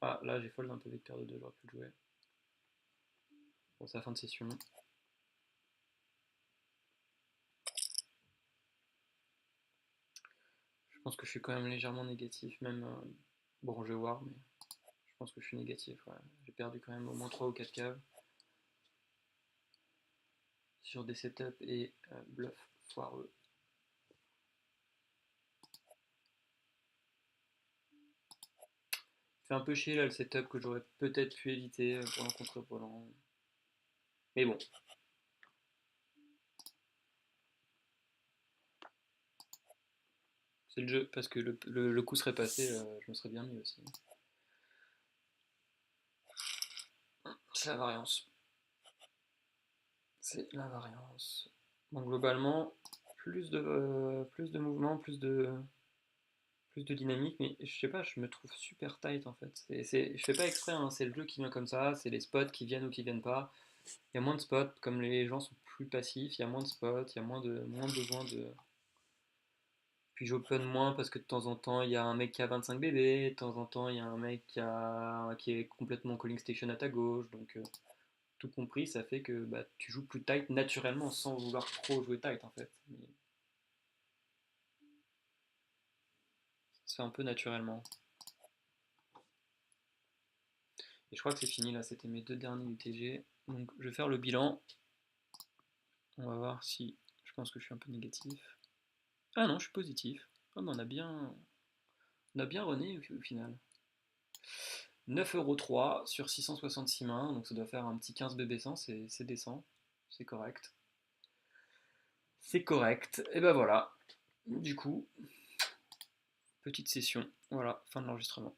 Ah, là j'ai fold un peu avec paire de 2, j'aurais pu le jouer. Bon, c'est la fin de session. Je pense que je suis quand même légèrement négatif, même. Bon, je vais voir, mais je pense que je suis négatif. Ouais. J'ai perdu quand même au moins 3 ou 4 caves sur des setups et bluff foireux. Fait un peu chier là le setup que j'aurais peut-être pu éviter pour un contre-volant. Mais bon. C'est le jeu, parce que le coup serait passé, je me serais bien mis aussi. C'est la variance. C'est la variance. Donc globalement, plus de mouvement, plus de dynamique, mais je sais pas, je me trouve super tight en fait. Je fais pas exprès, hein, c'est le jeu qui vient comme ça, c'est les spots qui viennent ou qui viennent pas. Il y a moins de spots, comme les gens sont plus passifs, il y a moins de spots, il y a moins besoin de. Puis j'open moins parce que de temps en temps il y a un mec qui a 25 bébés, de temps en temps il y a un mec qui est complètement calling station à ta gauche, donc tout compris, ça fait que bah, tu joues plus tight naturellement sans vouloir trop jouer tight en fait. Mais ça se fait un peu naturellement. Et je crois que c'est fini là, c'était mes deux derniers UTG. Donc je vais faire le bilan. On va voir si. Je pense que je suis un peu négatif. Ah non, je suis positif. Oh, mais on a bien rené au final. 9,3€ sur 666 mains, donc ça doit faire un petit 15 bébé 100, c'est décent. C'est correct. C'est correct. Et ben voilà. Du coup, petite session. Voilà, fin de l'enregistrement.